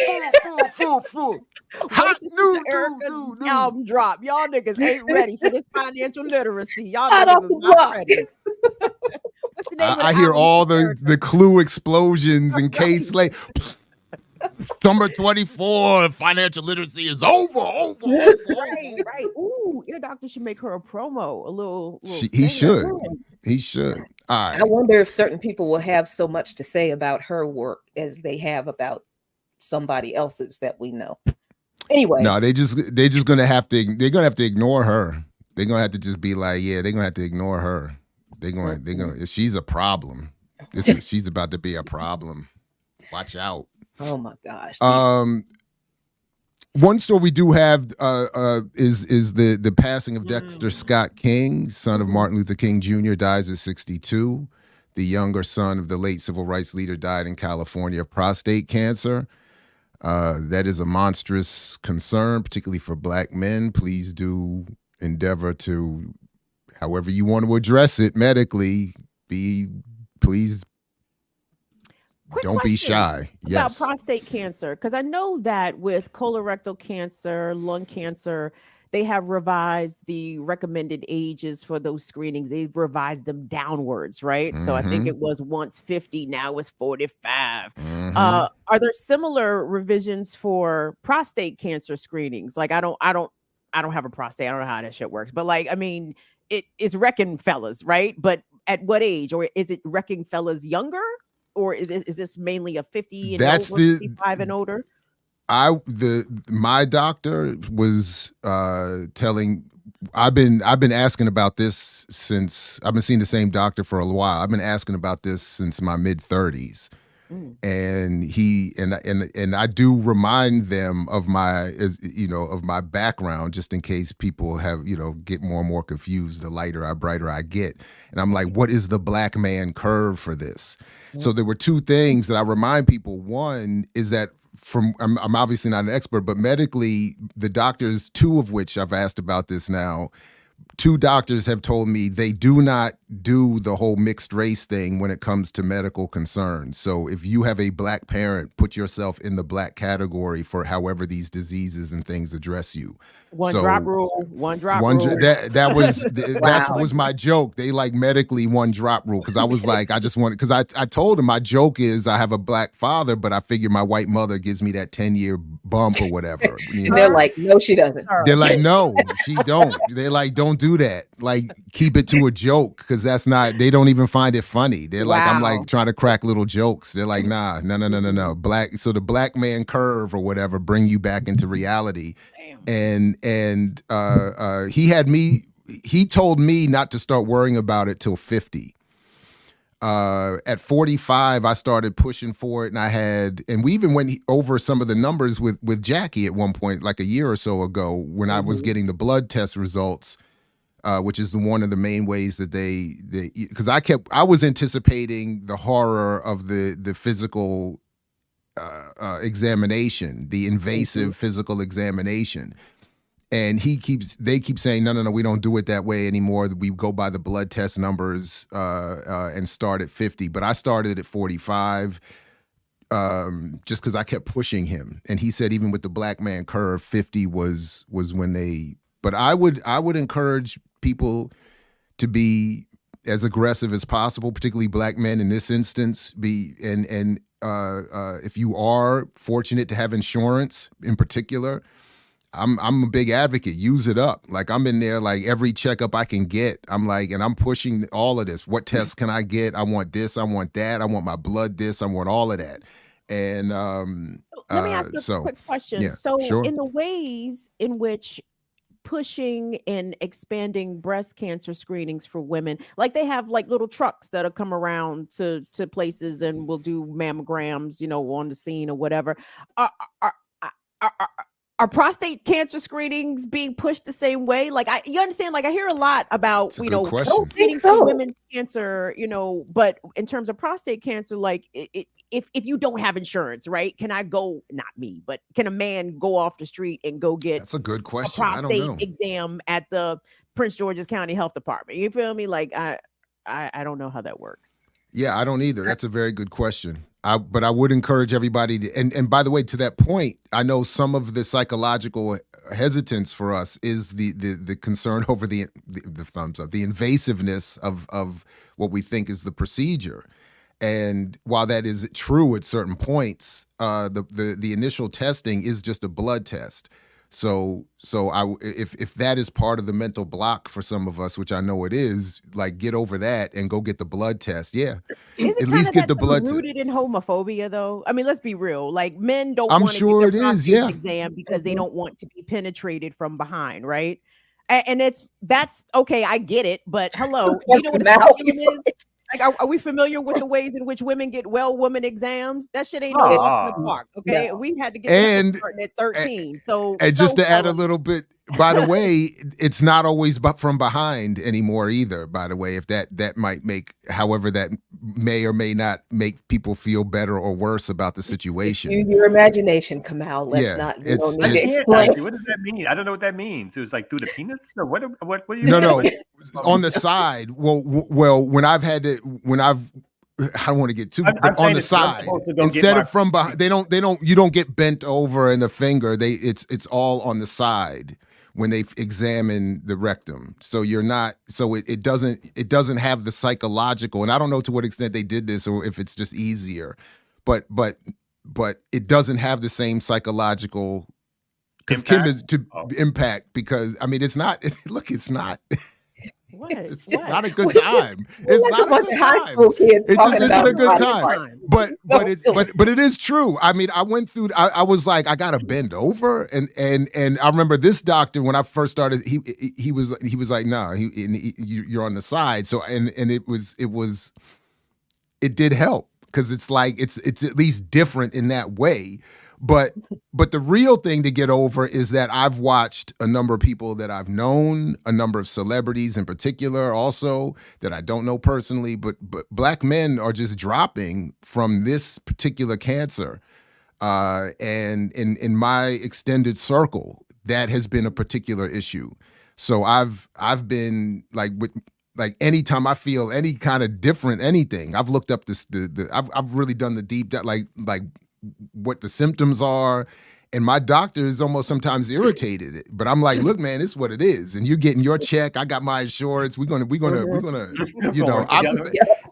full. Hot wait till new, Sister Erica's new. album drop. Y'all niggas ain't ready for this financial literacy. Y'all Hot off niggas the is not block. ready. What's the name of the I hear album, all Sister the Clue explosions and Right. Case Slay. Summer 24, financial literacy is over. Right. Ooh, Ear Doctor should make her a promo, a little He segment. should. He should. All I right. wonder if certain people will have so much to say about her work as they have about somebody else's that we know. Anyway, No, they're just gonna have to ignore her. They're gonna have to just be like, yeah, they're gonna have to ignore her. They're gonna she's a problem. She's about to be a problem. Watch out. oh my gosh. One story we do have is the passing of Dexter Scott King, son of Martin Luther King Jr., dies at 62. The younger son of the late civil rights leader died in California of prostate cancer. That is a monstrous concern, particularly for Black men. Please do endeavor to, however you want to address it medically, please Quick don't be question shy. about Yes. prostate cancer, because I know that with colorectal cancer, lung cancer, they have revised the recommended ages for those screenings. They've revised them downwards, right? So I think Mhm. it was once 50, now it's 45. Mhm. Are there similar revisions for prostate cancer screenings? Like, I don't have a prostate. I don't know how that shit works, but like, I mean, it is wrecking fellas, right? But at what age, or is it wrecking fellas younger? Or is this mainly a 50 and That's over, the 55 and older? My doctor was telling. I've been asking about this since I've been seeing the same doctor for a while. I've been asking about this since my mid-30s. And he and I do remind them of my background, just in case people have get more and more confused the brighter I get. And I'm like, what is the Black man curve for this? So there were two things that I remind people. One is that I'm obviously not an expert, but medically, the doctors, two of which I've asked about this now, two doctors have told me they do not do the whole mixed race thing when it comes to medical concerns. So if you have a Black parent, put yourself in the Black category for however these diseases and things address you. One drop rule. That was my joke. They like medically one drop rule, because I was like, I just wanted, because I told him my joke is I have a Black father, but I figure my white mother gives me that 10-year bump or whatever. And they're like, no, she doesn't. They're like, no, she don't. They're like, don't do that. Like, keep it to a joke, because that's not. They don't even find it funny. They're like, I'm like trying to crack little jokes. They're like, no. Black. So the Black man curve or whatever bring you back into reality. And he told me not to start worrying about it till 50. At 45, I started pushing for it, and we even went over some of the numbers with Jackie at one point, like a year or so ago, when I was getting the blood test results, which is one of the main ways that because I was anticipating the horror of the physical examination, the invasive physical examination. And they keep saying, no, we don't do it that way anymore. We go by the blood test numbers and start at 50. But I started at 45 just because I kept pushing him. And he said even with the Black man curve, 50 was when they. But I would encourage people to be as aggressive as possible, particularly Black men in this instance. If you are fortunate to have insurance in particular, I'm a big advocate. Use it up. Like, I'm in there, like, every checkup I can get. I'm like, and I'm pushing all of this. What tests can I get? I want this. I want that. I want my blood this. I want all of that. And so let me ask you a quick question. Yeah, so sure. in the ways in which pushing and expanding breast cancer screenings for women, like they have like little trucks that'll come around to places and will do mammograms, on the scene or whatever. are prostate cancer screenings being pushed the same way? Like, you understand? Like, I hear a lot about, It's a good question. I don't think screening for so. women's cancer, but in terms of prostate cancer, like, if you don't have insurance, right? Can I go? Not me, but can a man go off the street and go get That's a good a question. I don't prostate know. exam at the Prince George's County Health Department? You feel me? Like, I don't know how that works. Yeah, I don't either. That's a very good question. But I would encourage everybody to, and by the way, to that point, I know some of the psychological hesitance for us is the concern over the thumbs up, the invasiveness of what we think is the procedure. And while that is true at certain points, the initial testing is just a blood test. So if that is part of the mental block for some of us, which I know it is, like, get over that and go get the blood test. Yeah, Is it at least get the blood test. rooted in homophobia, though? I mean, let's be real. Like, men don't I'm want to sure get their it is, prostate yeah. exam because they don't want to be penetrated from behind, right? And that's okay. I get it, but hello, do you know what a Now, speculum is? Like, are we familiar with the ways in which women get woman exams? That shit ain't no Oh, walk in the park, okay? no. We had to get that And- starting at 13. So, And just to add a fellas, little bit, by the way, it's not always from behind anymore either, by the way, if that might make, however, that may or may not make people feel better or worse about the Just situation. use your imagination, Kamal. Let's Yeah, not. We it's- don't I need to it's- can't explain. actually. What does that mean? I don't know what that means. It was like through the penis? Or what do you No, mean? on the side. Well, when I've I don't want to get too, I'm but on saying the it's- I'm side, supposed to go get instead my- of from behind, you don't get bent over in the finger. It's all on the side when they examine the rectum. So you're not, so it doesn't have the psychological, and I don't know to what extent they did this or if it's just easier, but it doesn't have the same psychological, because Kim is to impact, because I mean, it's not, look, it's not. what? It's What? not a good time. It's Like not a bunch a good of high time. school kids It just talking isn't about a good body time. parts. But So silly. it is true. I mean, I went through. I was like, I gotta bend over, and I remember this doctor when I first started. He was like, no, you're on the side. So and it did help, because it's like it's at least different in that way. But the real thing to get over is that I've watched a number of people that I've known, a number of celebrities in particular also that I don't know personally, but Black men are just dropping from this particular cancer. And in my extended circle, that has been a particular issue. So I've been like anytime I feel any kind of different anything, I've looked up I've really done the deep dive, like what the symptoms are, and my doctor is almost sometimes irritated. But I'm like, look, man, it's what it is, and you're getting your check. I got my insurance. We're gonna, you know.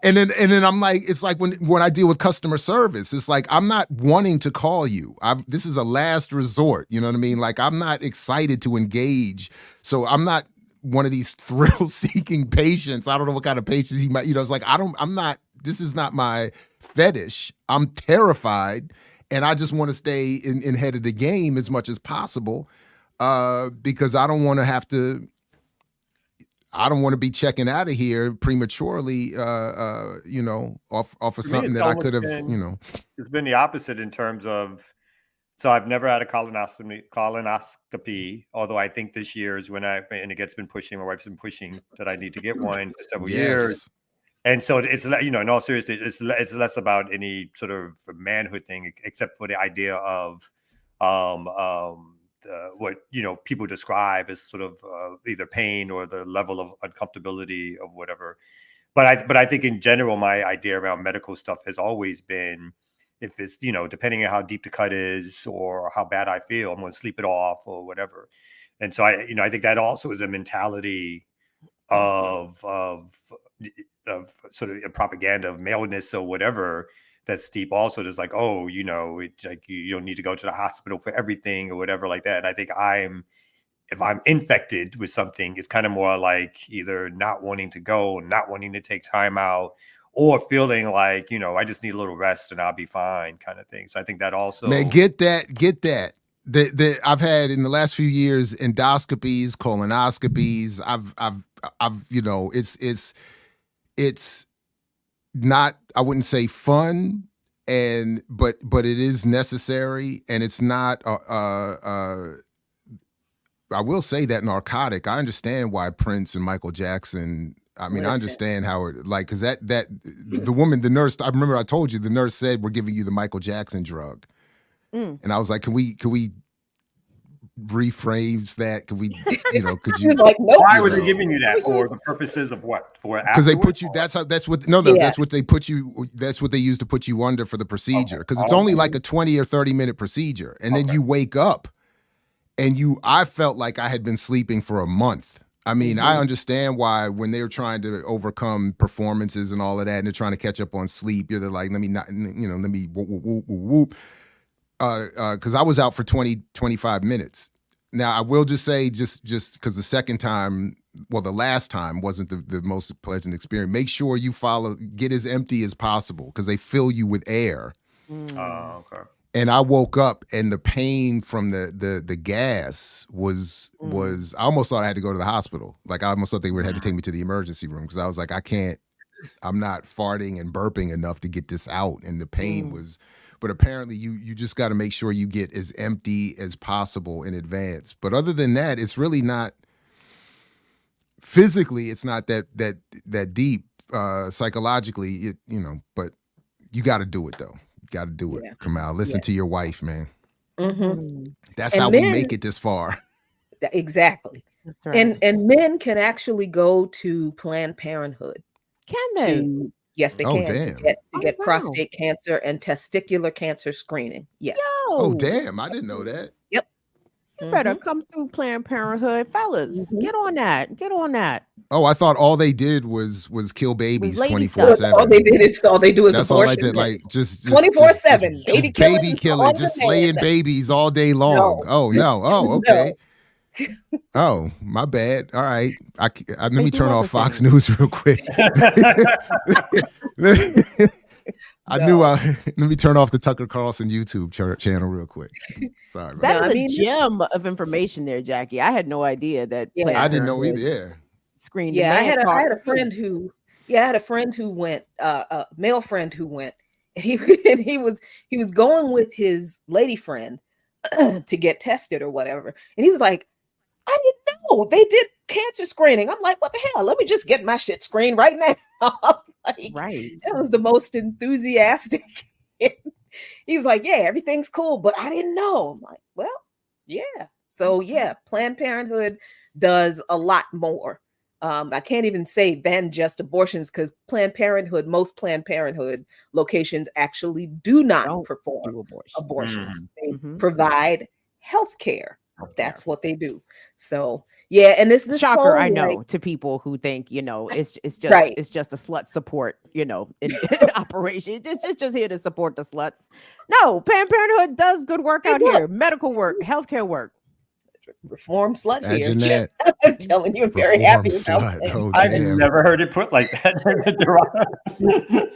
And then I'm like, it's like when I deal with customer service, it's like I'm not wanting to call you. This is a last resort. You know what I mean? Like, I'm not excited to engage, so I'm not one of these thrill-seeking patients. I don't know what kind of patients he might. You know, it's like I'm not. This is not my fetish. I'm terrified, and I just want to stay in head of the game as much as possible, because I don't want to have to. I don't want to be checking out of here prematurely, you know, off of something that I could have, you know. It's been the opposite in terms of. So I've never had a colonoscopy, although I think this year is when and it been pushing. My wife's been pushing that I need to get one for several years. And so it's, you know, in all seriousness, it's less about any sort of manhood thing, except for the idea of what, you know, people describe as sort of either pain or the level of uncomfortability of whatever. But I think in general, my idea around medical stuff has always been, if it's, you know, depending on how deep the cut is or how bad I feel, I'm going to sleep it off or whatever. And so I think that also is a mentality of sort of a propaganda of maleness or whatever that's deep. Also, there's like, oh, you know, it's like you don't need to go to the hospital for everything or whatever like that. And I think if I'm infected with something, it's kind of more like either not wanting to go, not wanting to take time out, or feeling like, you know, I just need a little rest and I'll be fine, kind of thing. So I think that also, man, get that. I've had in the last few years endoscopies, colonoscopies. I've you know, it's not, I wouldn't say fun, but it is necessary, and it's not. I will say that narcotic. I understand why Prince and Michael Jackson. I mean, I understand how it because that the woman, the nurse. I remember I told you the nurse said we're giving you the Michael Jackson drug, and I was like, can we rephrase that? Could we, could you? Like, nope. Why were they giving you that for the purposes of what? For because they put you. That's what they put you. That's what they use to put you under for the procedure. Because it's only like a 20 or 30-minute procedure, and then you wake up. And I felt like I had been sleeping for a month. I mean, I understand why when they're trying to overcome performances and all of that, and they're trying to catch up on sleep, they're like, let me whoop. Because I was out for 20, 25 minutes. Now, I will just say, just because the second time, the last time wasn't the most pleasant experience, make sure you get as empty as possible because they fill you with air. Oh, okay. And I woke up, and the pain from the gas was I almost thought I had to go to the hospital. Like I almost thought they would have to take me to the emergency room because I was like, I'm not farting and burping enough to get this out. And the pain was, but apparently you just got to make sure you get as empty as possible in advance. But other than that, it's really not physically. It's not that deep psychologically. But you got to do it though. Got to do it, Kamal. Listen to your wife, man. That's how we make it this far. Exactly. That's right. And men can actually go to Planned Parenthood. Can they? Yes, they can. Damn. To get prostate cancer and testicular cancer screening. Yes. Oh, damn. I didn't know that. Yep. You better come through Planned Parenthood, fellas. Get on that. Get on that. Oh, I thought all they did was kill babies 24/7. All they do is that's abortion. all I did. Like just 24/7 baby killing, just slaying babies all day long. No. Oh no. Oh, okay. Oh, my bad. All right. Let me turn off Fox News real quick. Let me turn off the Tucker Carlson YouTube channel real quick. Sorry. That is a gem of information there, Jackie. I had no idea that. Yeah. I didn't know either. Yeah. Screen. Yeah, I had a friend who went, a male friend who went. He was going with his lady friend to get tested or whatever, and he was like, I didn't know they did cancer screening. I'm like, what the hell? Let me just get my shit screened right now. Like, right. That was the most enthusiastic. He was like, yeah, everything's cool, but I didn't know. I'm like, well, yeah. So yeah, Planned Parenthood does a lot more. I can't even say than just abortions because most Planned Parenthood locations actually do not perform abortions. They provide health care. That's what they do. So yeah, and this shocker, whole, I know, to people who think it's just right. It's just a slut support in operation. It's just here to support the sluts. No, Planned Parenthood does good work out here, medical work, healthcare work. Reform slut Imagine here. That. I'm telling you, I'm very happy about that. Oh, I've never heard it put like that.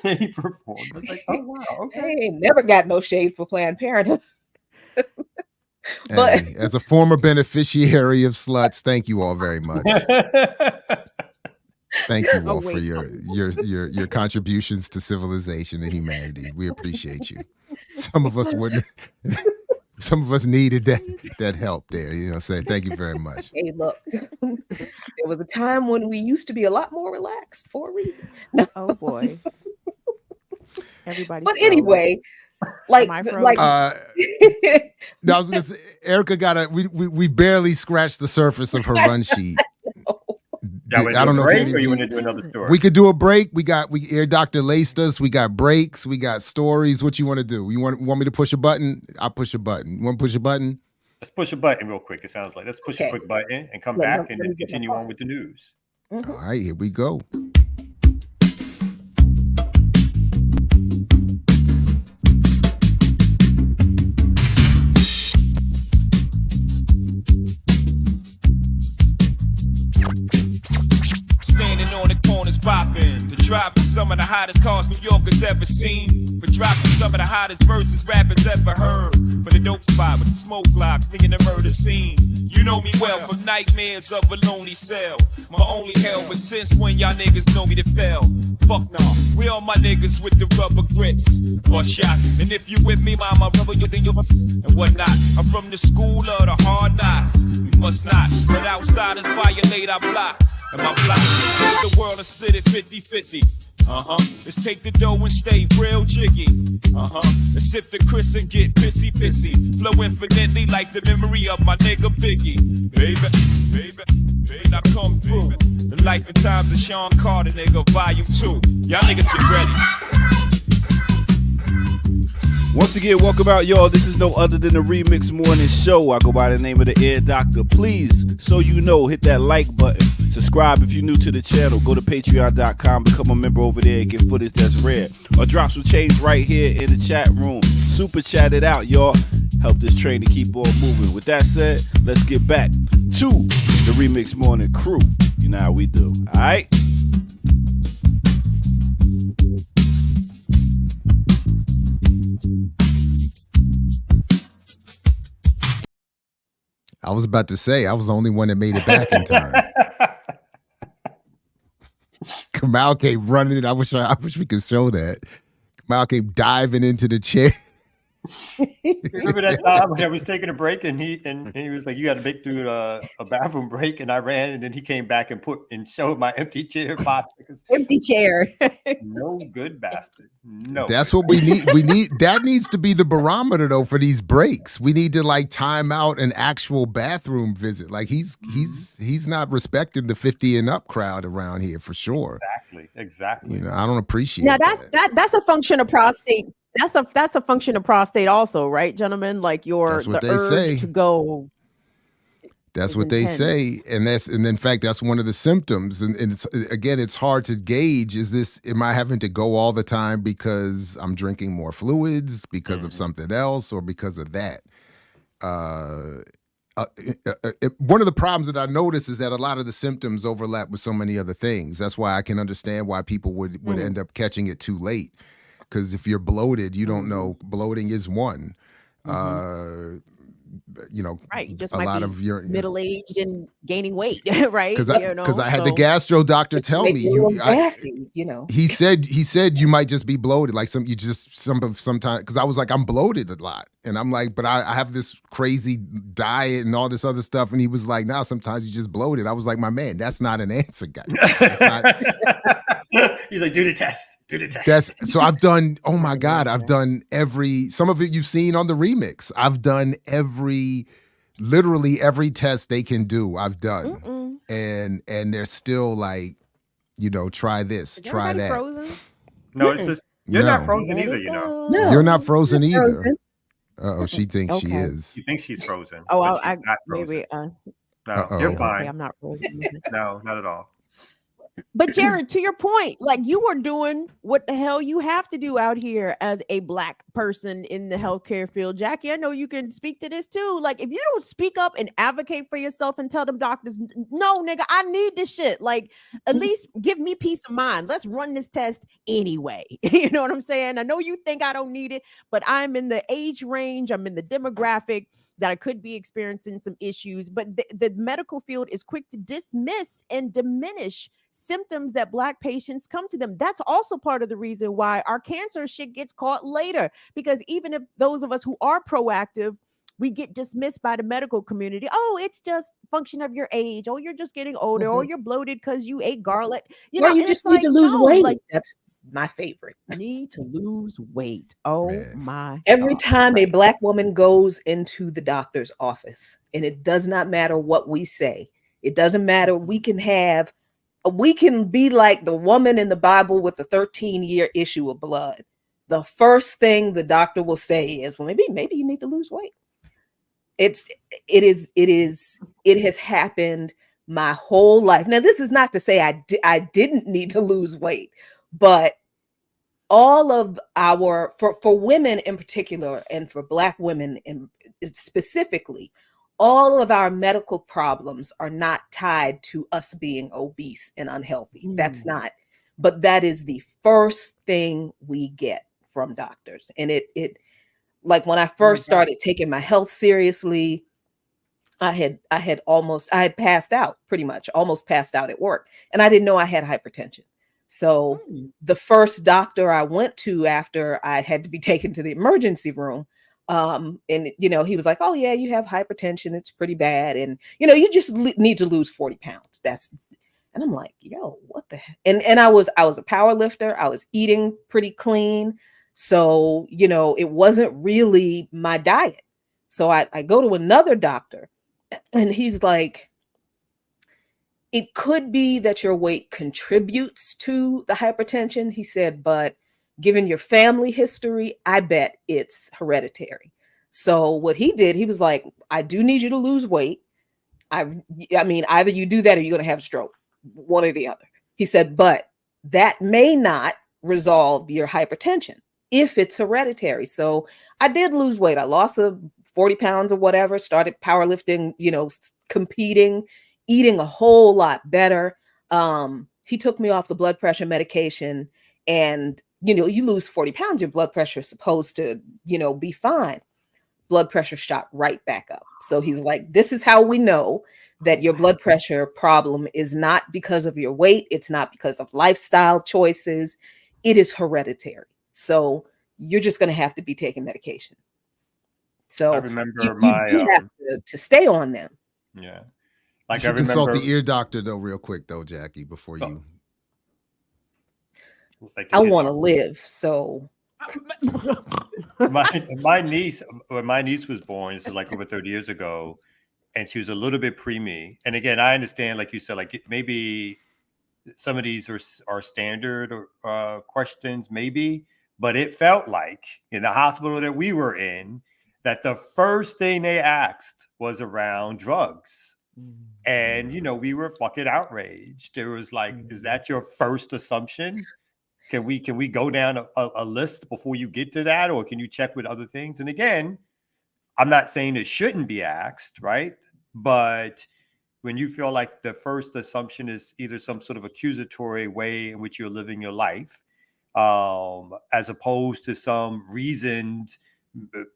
He performed. I was like, oh wow, okay. I ain't never got no shade for Planned Parenthood. But hey, as a former beneficiary of sluts, thank you all very much. Thank you all for your contributions to civilization and humanity. We appreciate you. Some of us wouldn't. Some of us needed that help there. Say thank you very much. Hey, look, there was a time when we used to be a lot more relaxed for a reason. No. Oh boy. Everybody. But anyway. I was gonna say, Erica we barely scratched the surface of her run sheet. I don't know if you want to do another story. We could do a break. Air Doctor laced us. We got breaks. We got stories. What you want to do? You want me to push a button? I'll push a button. You want to push a button? Let's push a button real quick. It sounds like let's push a quick button and come back and then continue on with the news. All right, here we go. On the corners popping, to drop some of the hottest cars New Yorkers ever seen, for dropping some of the hottest verses rappers ever heard, for the dope spot with the smoke block, bringing the murder scene. You know me well from nightmares of a lonely cell. My only hell was since when y'all niggas know me to fail. Fuck nah, we all all my niggas with the rubber grips or shots. And if you with me, mama, rubber you think you and whatnot. I'm from the school of the hard knocks. We must not let outsiders violate our blocks. And my block is split the world and split it 50-50. Let's take the dough and stay real jiggy. Let's sip the Chris and get pissy. Flow infinitely like the memory of my nigga Biggie. Baby, now come through. The life and times of Sean Carter, nigga, volume 2. Y'all niggas get ready. Once again, welcome out, y'all. This is no other than the Remix Morning Show. I go by the name of the Air Doctor. Please, so you know, hit that like button. Subscribe if you're new to the channel. Go to patreon.com, become a member over there, and get footage that's rare. Or drop some change right here in the chat room. Super chat it out, y'all. Help this train to keep on moving. With that said, let's get back to the Remix Morning crew. You know how we do, all right? I was about to say, I was the only one that made it back in time. Kamal came running it. I wish we could show that. Kamal came diving into the chair. Remember that time when I was taking a break and he was like, "You got to make through a bathroom break," and I ran, and then he came back and showed my empty chair. 5 seconds. Empty chair. No good bastard. No. That's what we need. We need that needs to be the barometer though for these breaks. We need to like time out an actual bathroom visit. Like he's not respecting the 50 and up crowd around here for sure. Exactly. You know, I don't appreciate Now that. that's a function of prostate. That's a function of prostate also, right, gentlemen? Like the urge to go. That's what they say, and in fact that's one of the symptoms. And it's hard to gauge. Am I having to go all the time because I'm drinking more fluids, because of something else, or because of that? One of the problems that I notice is that a lot of the symptoms overlap with so many other things. That's why I can understand why people would end up catching it too late. Because if you're bloated, you don't know bloating is one. You know, right? You just a lot of your middle-aged and gaining weight, right? Because I had the gastro doctor tell me, he said you might just be bloated, like sometimes. Because I was like, I'm bloated a lot, and I'm like, but I have this crazy diet and all this other stuff, and he was like, nah, sometimes you just bloated. I was like, my man, that's not an answer, guy. He's like, do the test. So I've done, oh my God, I've done some of it you've seen on the remix. I've done literally every test they can do, I've done. And they're still like, try this, try that. Frozen? No, it's just, you're not frozen either, No. You're not frozen either. Uh-oh, she thinks she is. She thinks she's frozen. Oh, she's not frozen. maybe. No, you're fine. Okay, I'm not frozen. No, not at all. But Jared, to your point, like you are doing what the hell you have to do out here as a Black person in the healthcare field. Jackie, I know you can speak to this too. Like if you don't speak up and advocate for yourself and tell them doctors, no, nigga, I need this shit. Like at least give me peace of mind. Let's run this test anyway. You know what I'm saying? I know you think I don't need it, but I'm in the age range. I'm in the demographic that I could be experiencing some issues. But the medical field is quick to dismiss and diminish symptoms that Black patients come to them. That's also part of the reason why our cancer shit gets caught later, because even if those of us who are proactive, we get dismissed by the medical community. Oh, it's just function of your age. Oh, you're just getting older. Or you're bloated because you ate garlic. You just need to lose weight. Like, that's my favorite. Need to lose weight. Oh my. Every time a Black woman goes into the doctor's office, and it does not matter what we say, it doesn't matter. We can be like the woman in the Bible with the 13-year issue of blood. The first thing the doctor will say is, well, maybe you need to lose weight. It has happened my whole life. Now, this is not to say I didn't need to lose weight, but all of for women in particular, and for Black women specifically, all of our medical problems are not tied to us being obese and unhealthy. That's not, but that is the first thing we get from doctors. And it like when I first started taking my health seriously, I had passed out, pretty much almost passed out at work. And I didn't know I had hypertension. So the first doctor I went to after I had to be taken to the emergency room, and he was like, "Oh yeah, you have hypertension. It's pretty bad, and you just need to lose 40 pounds." And I'm like, "Yo, what the heck?" And I was a power lifter. I was eating pretty clean, so it wasn't really my diet. So I go to another doctor, and he's like, "It could be that your weight contributes to the hypertension," he said, "but given your family history, I bet it's hereditary." So what he did, he was like, "I do need you to lose weight. I mean, either you do that or you're going to have a stroke, one or the other." He said, "But that may not resolve your hypertension if it's hereditary." So I did lose weight. I lost 40 pounds or whatever, started powerlifting, competing, eating a whole lot better. He took me off the blood pressure medication, and you lose 40 pounds, your blood pressure is supposed to, be fine. Blood pressure shot right back up. So he's like, "This is how we know that your blood pressure problem is not because of your weight. It's not because of lifestyle choices. It is hereditary. So you're just going to have to be taking medication." I So remember you my do have to stay on them. yeah, You like I should consult remember the ear doctor though, real quick though, Jackie, before you. like the I ear want to doctor. live. So my niece, when my niece was born, this is like over 30 years ago, and she was a little bit preemie. And again, I understand, like you said, like maybe some of these are standard questions, maybe, but it felt like in the hospital that we were in, that the first thing they asked was around drugs. And we were fucking outraged. It was like, is that your first assumption? Can we go down a list before you get to that, or can you check with other things? And again, I'm not saying it shouldn't be asked, right? But when you feel like the first assumption is either some sort of accusatory way in which you're living your life, as opposed to some reasoned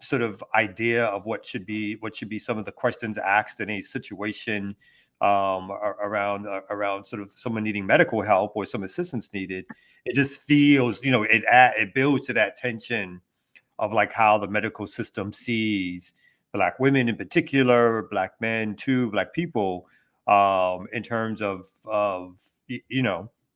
sort of idea of what should be some of the questions asked in a situation, around sort of someone needing medical help or some assistance needed, it just feels, it builds to that tension of like how the medical system sees Black women in particular, Black men too, Black people, in terms of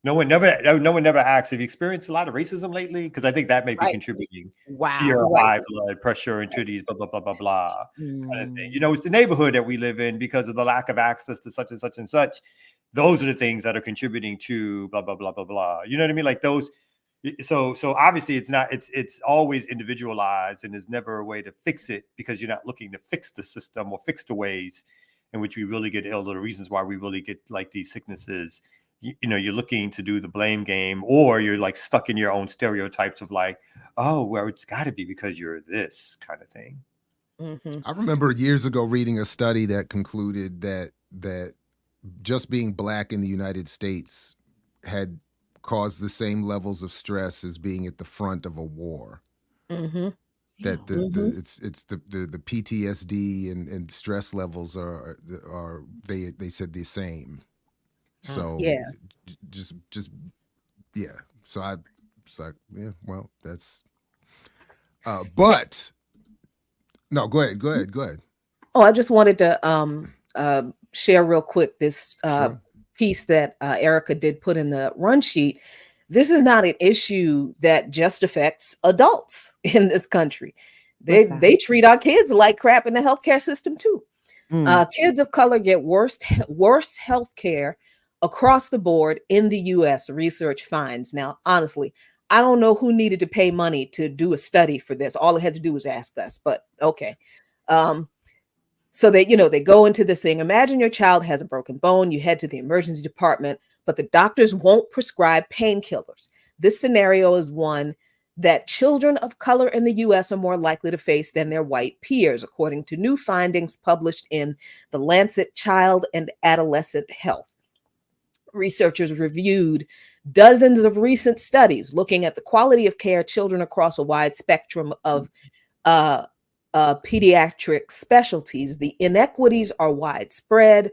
no one never asks, have you experienced a lot of racism lately? Because I think that may be right, contributing to Wow. your right. high blood pressure and to these blah blah blah blah blah kind of thing. Mm. It's the neighborhood that we live in because of the lack of access to such and such and such. Those are the things that are contributing to blah blah blah blah blah. You know what I mean? Like those. So obviously it's always individualized, and there's never a way to fix it because you're not looking to fix the system or fix the ways in which we really get ill, or the reasons why we really get like these sicknesses. You're looking to do the blame game, or you're like stuck in your own stereotypes of like, oh, well, it's got to be because you're this kind of thing. Mhm. I remember years ago reading a study that concluded that just being Black in the United States had caused the same levels of stress as being at the front of a war. Mhm. That Mhm. it's the PTSD and stress levels are they said the same. So Yeah. just yeah. So I was like, yeah, well, that's but no, go ahead. Oh, I just wanted to share real quick this Sure. piece that Erica did put in the run sheet. This is not an issue that just affects adults in this country. What's that? They treat our kids like crap in the healthcare system too. Mm. Kids of color get worse health care across the board in the US, research finds. Now, honestly, I don't know who needed to pay money to do a study for this. All they had to do was ask us, but okay. So they go into this thing. Imagine your child has a broken bone. You head to the emergency department, but the doctors won't prescribe painkillers. This scenario is one that children of color in the US are more likely to face than their white peers, according to new findings published in the Lancet Child and Adolescent Health. Researchers reviewed dozens of recent studies looking at the quality of care children across a wide spectrum of pediatric specialties. The inequities are widespread.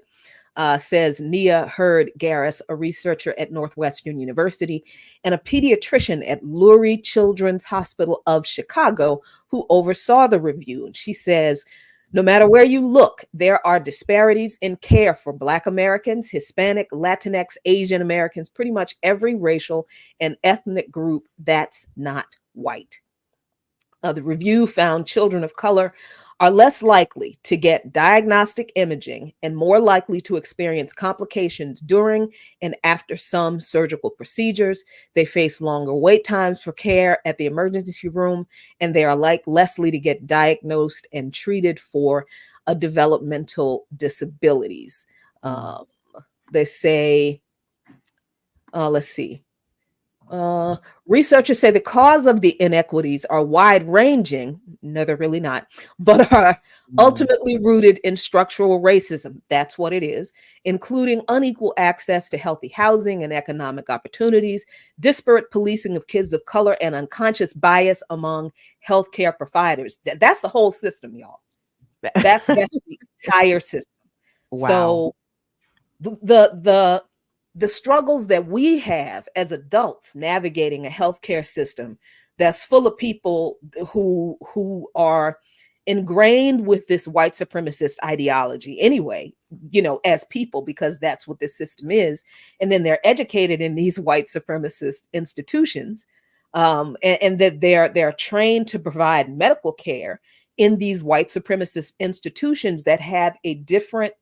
says Nia Hurd Garris, a researcher at Northwestern University and a pediatrician at Lurie Children's Hospital of Chicago, who oversaw the review. And she says, no matter where you look, there are disparities in care for Black Americans, Hispanic, Latinx, Asian Americans, pretty much every racial and ethnic group that's not white. The review found children of color are less likely to get diagnostic imaging and more likely to experience complications during and after some surgical procedures. They face longer wait times for care at the emergency room, and they are less likely to get diagnosed and treated for developmental disabilities. They say, let's see. Researchers say the cause of the inequities are wide-ranging, no, they're really not, but are ultimately rooted in structural racism. That's what it is, including unequal access to healthy housing and economic opportunities, disparate policing of kids of color, and unconscious bias among healthcare providers. That's the whole system, y'all. That's the entire system. Wow. So the struggles that we have as adults navigating a healthcare system that's full of people who are ingrained with this white supremacist ideology anyway, as people, because that's what this system is. And then they're educated in these white supremacist institutions, and that they're trained to provide medical care in these white supremacist institutions that have a different,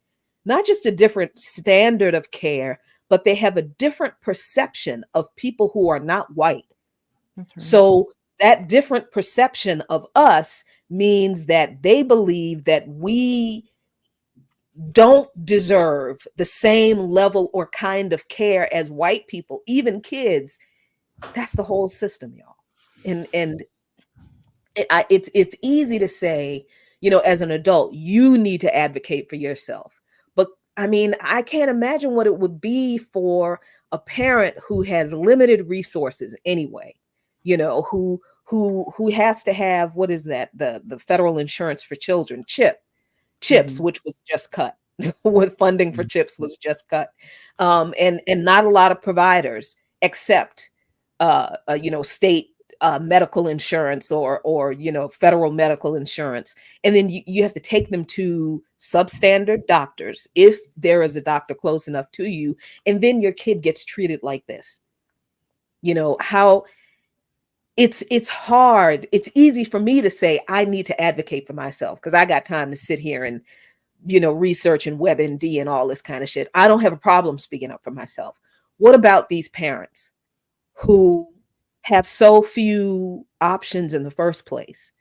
not just a different standard of care, but they have a different perception of people who are not white. That's right. So that different perception of us means that they believe that we don't deserve the same level or kind of care as white people, even kids. That's the whole system, y'all. And it's easy to say, as an adult, you need to advocate for yourself. But I mean, I can't imagine what it would be for a parent who has limited resources anyway, who has to have, what is that? The federal insurance for children, CHIPS, which was just cut. With funding for CHIPS was just cut. And not a lot of providers except state medical insurance or federal medical insurance. And then you have to take them to substandard doctors if there is a doctor close enough to you, and then your kid gets treated like this. How it's hard. It's easy for me to say I need to advocate for myself because I got time to sit here and research and WebMD and all this kind of shit. I don't have a problem speaking up for myself. What about these parents who have so few options in the first place?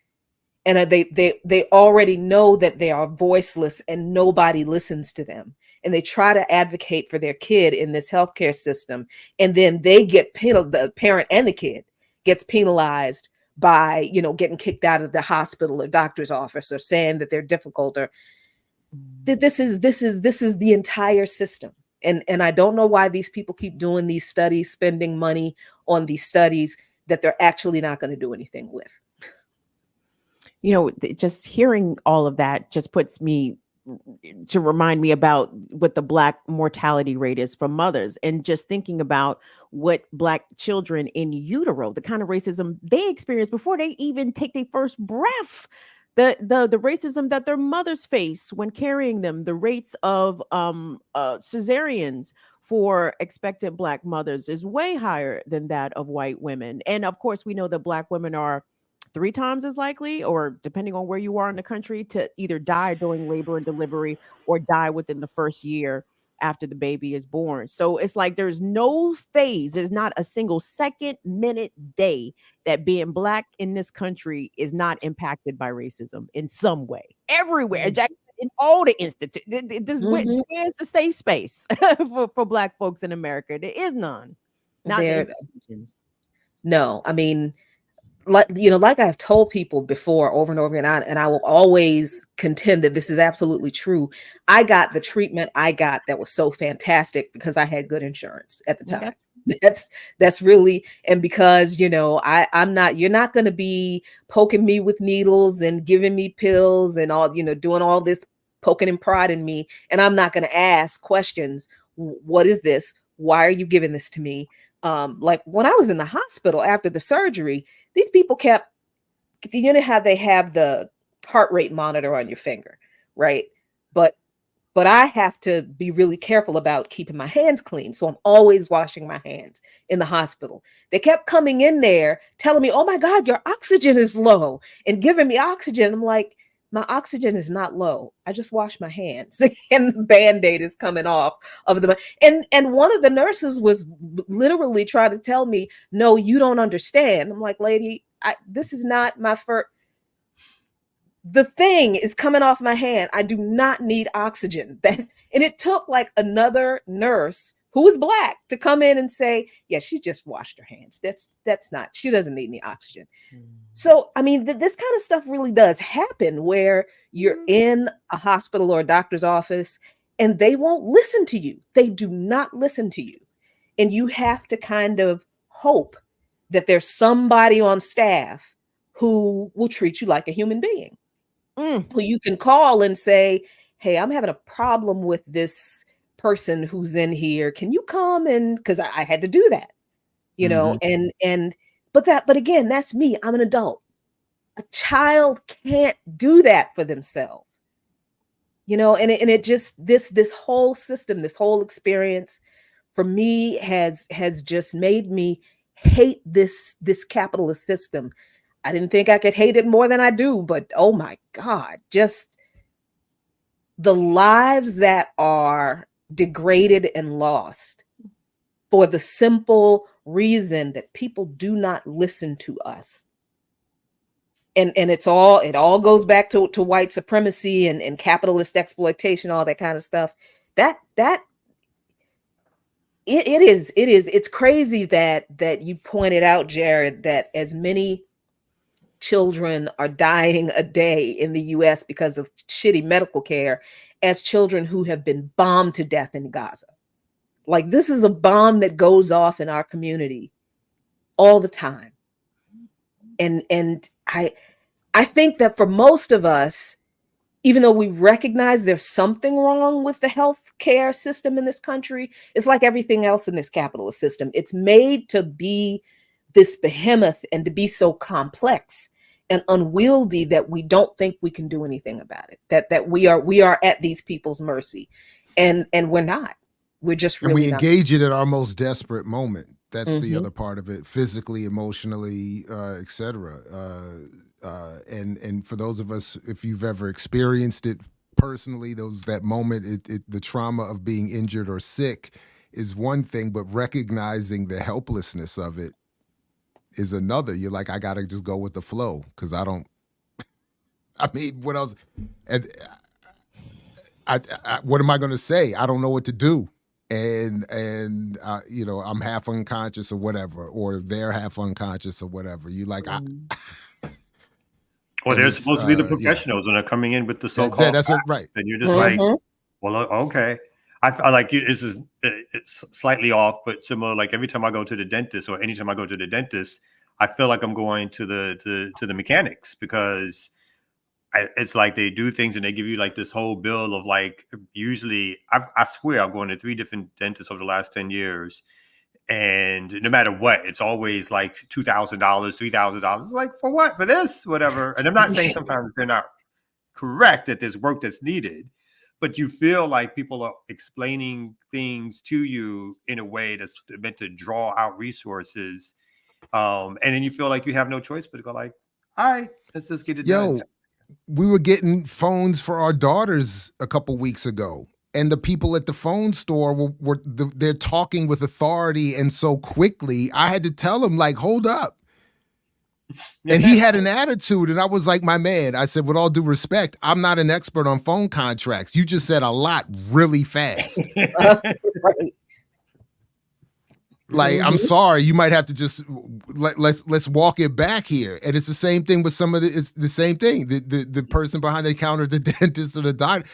And they already know that they are voiceless and nobody listens to them. And they try to advocate for their kid in this healthcare system. And then they get the parent and the kid gets penalized by, getting kicked out of the hospital or doctor's office or saying that they're difficult, or that this is the entire system. And I don't know why these people keep doing these studies, spending money on these studies that they're actually not going to do anything with. Just hearing all of that just puts me to remind me about what the Black mortality rate is for mothers, and just thinking about what Black children in utero, the kind of racism they experience before they even take their first breath. The racism that their mothers face when carrying them, the rates of cesareans for expectant Black mothers is way higher than that of white women. And of course, we know that Black women are 3 times as likely, or depending on where you are in the country, to either die during labor and delivery or die within the first year after the baby is born. So it's like there's no phase, there's not a single second, minute, day that being Black in this country is not impacted by racism in some way. Everywhere, in all the institutes. Where's the safe space for Black folks in America? There is none. Not the institutions. No, I mean, like I've told people before over and over again, and I will always contend that this is absolutely true. I got the treatment I got that was so fantastic because I had good insurance at the time. That's really, and because I'm not, you're not going to be poking me with needles and giving me pills and all, doing all this poking and prodding me, and I'm not going to ask questions. What is this? Why are you giving this to me? Like when I was in the hospital after the surgery, these people kept, you know how they have the heart rate monitor on your finger, right? But I have to be really careful about keeping my hands clean. So I'm always washing my hands in the hospital. They kept coming in there telling me, oh my God, your oxygen is low, and giving me oxygen. I'm like, my oxygen is not low. I just wash my hands and the Band-Aid is coming off of the, and one of the nurses was literally trying to tell me, no, you don't understand. I'm like, lady, this is not my first. The thing is coming off my hand. I do not need oxygen. And it took like another nurse who was Black to come in and say, yeah, she just washed her hands. That's not, she doesn't need any oxygen. So, I mean, this kind of stuff really does happen where you're in a hospital or a doctor's office and they won't listen to you. They do not listen to you. And you have to kind of hope that there's somebody on staff who will treat you like a human being. Who you can call and say, hey, I'm having a problem with this person who's in here. Can you come? And because I had to do that, you know, but again, that's me. I'm an adult. A child can't do that for themselves, you know, and it just, this whole system, this whole experience for me has just made me hate this capitalist system. I didn't think I could hate it more than I do, but oh my God, just the lives that are degraded and lost for the simple reason that people do not listen to us. And it all goes back to white supremacy and capitalist exploitation, all that kind of stuff. It's crazy that you pointed out, Jared, that as many children are dying a day in the US because of shitty medical care as children who have been bombed to death in Gaza. Like, this is a bomb that goes off in our community all the time. And I think that for most of us, even though we recognize there's something wrong with the healthcare system in this country, it's like everything else in this capitalist system. It's made to be this behemoth and to be so complex and unwieldy that we don't think we can do anything about it. That we are at these people's mercy, and we're not. We're just really, and we not. engage it at our most desperate moment. That's the other part of it, physically, emotionally, etc. And for those of us, if you've ever experienced it personally, that moment, the trauma of being injured or sick is one thing, but recognizing the helplessness of it is another. You're like, I gotta just go with the flow because I mean, what else? And what am I going to say? I don't know what to do. And you know, I'm half unconscious or whatever, or they're half unconscious or whatever. You like, well, they're supposed to be the professionals when they're coming in with the so-called. That's what, right. And you're just like, well, okay. I like you. It's slightly off, but similar. Like every time I go to the dentist, or anytime I go to the dentist, I feel like I'm going to the mechanics, because it's like they do things and they give you like this whole bill of like, usually I swear I'm going to 3 different dentists over the last 10 years. And no matter what, it's always like $2,000, $3,000. Like, for what? For this? Whatever. And I'm not saying sometimes they're not correct, that there's work that's needed, but you feel like people are explaining things to you in a way that's meant to draw out resources. And then you feel like you have no choice but to go like, all right, let's just get it done. We were getting phones for our daughters a couple weeks ago, and the people at the phone store they're talking with authority and so quickly. I had to tell them, like, hold up. And he had an attitude, and I was like, my man, I said, with all due respect, I'm not an expert on phone contracts. You just said a lot really fast. Right. Like, I'm sorry, you might have to just let's walk it back here. And it's the same thing with it's the same thing. The person behind the counter, the dentist or the doctor,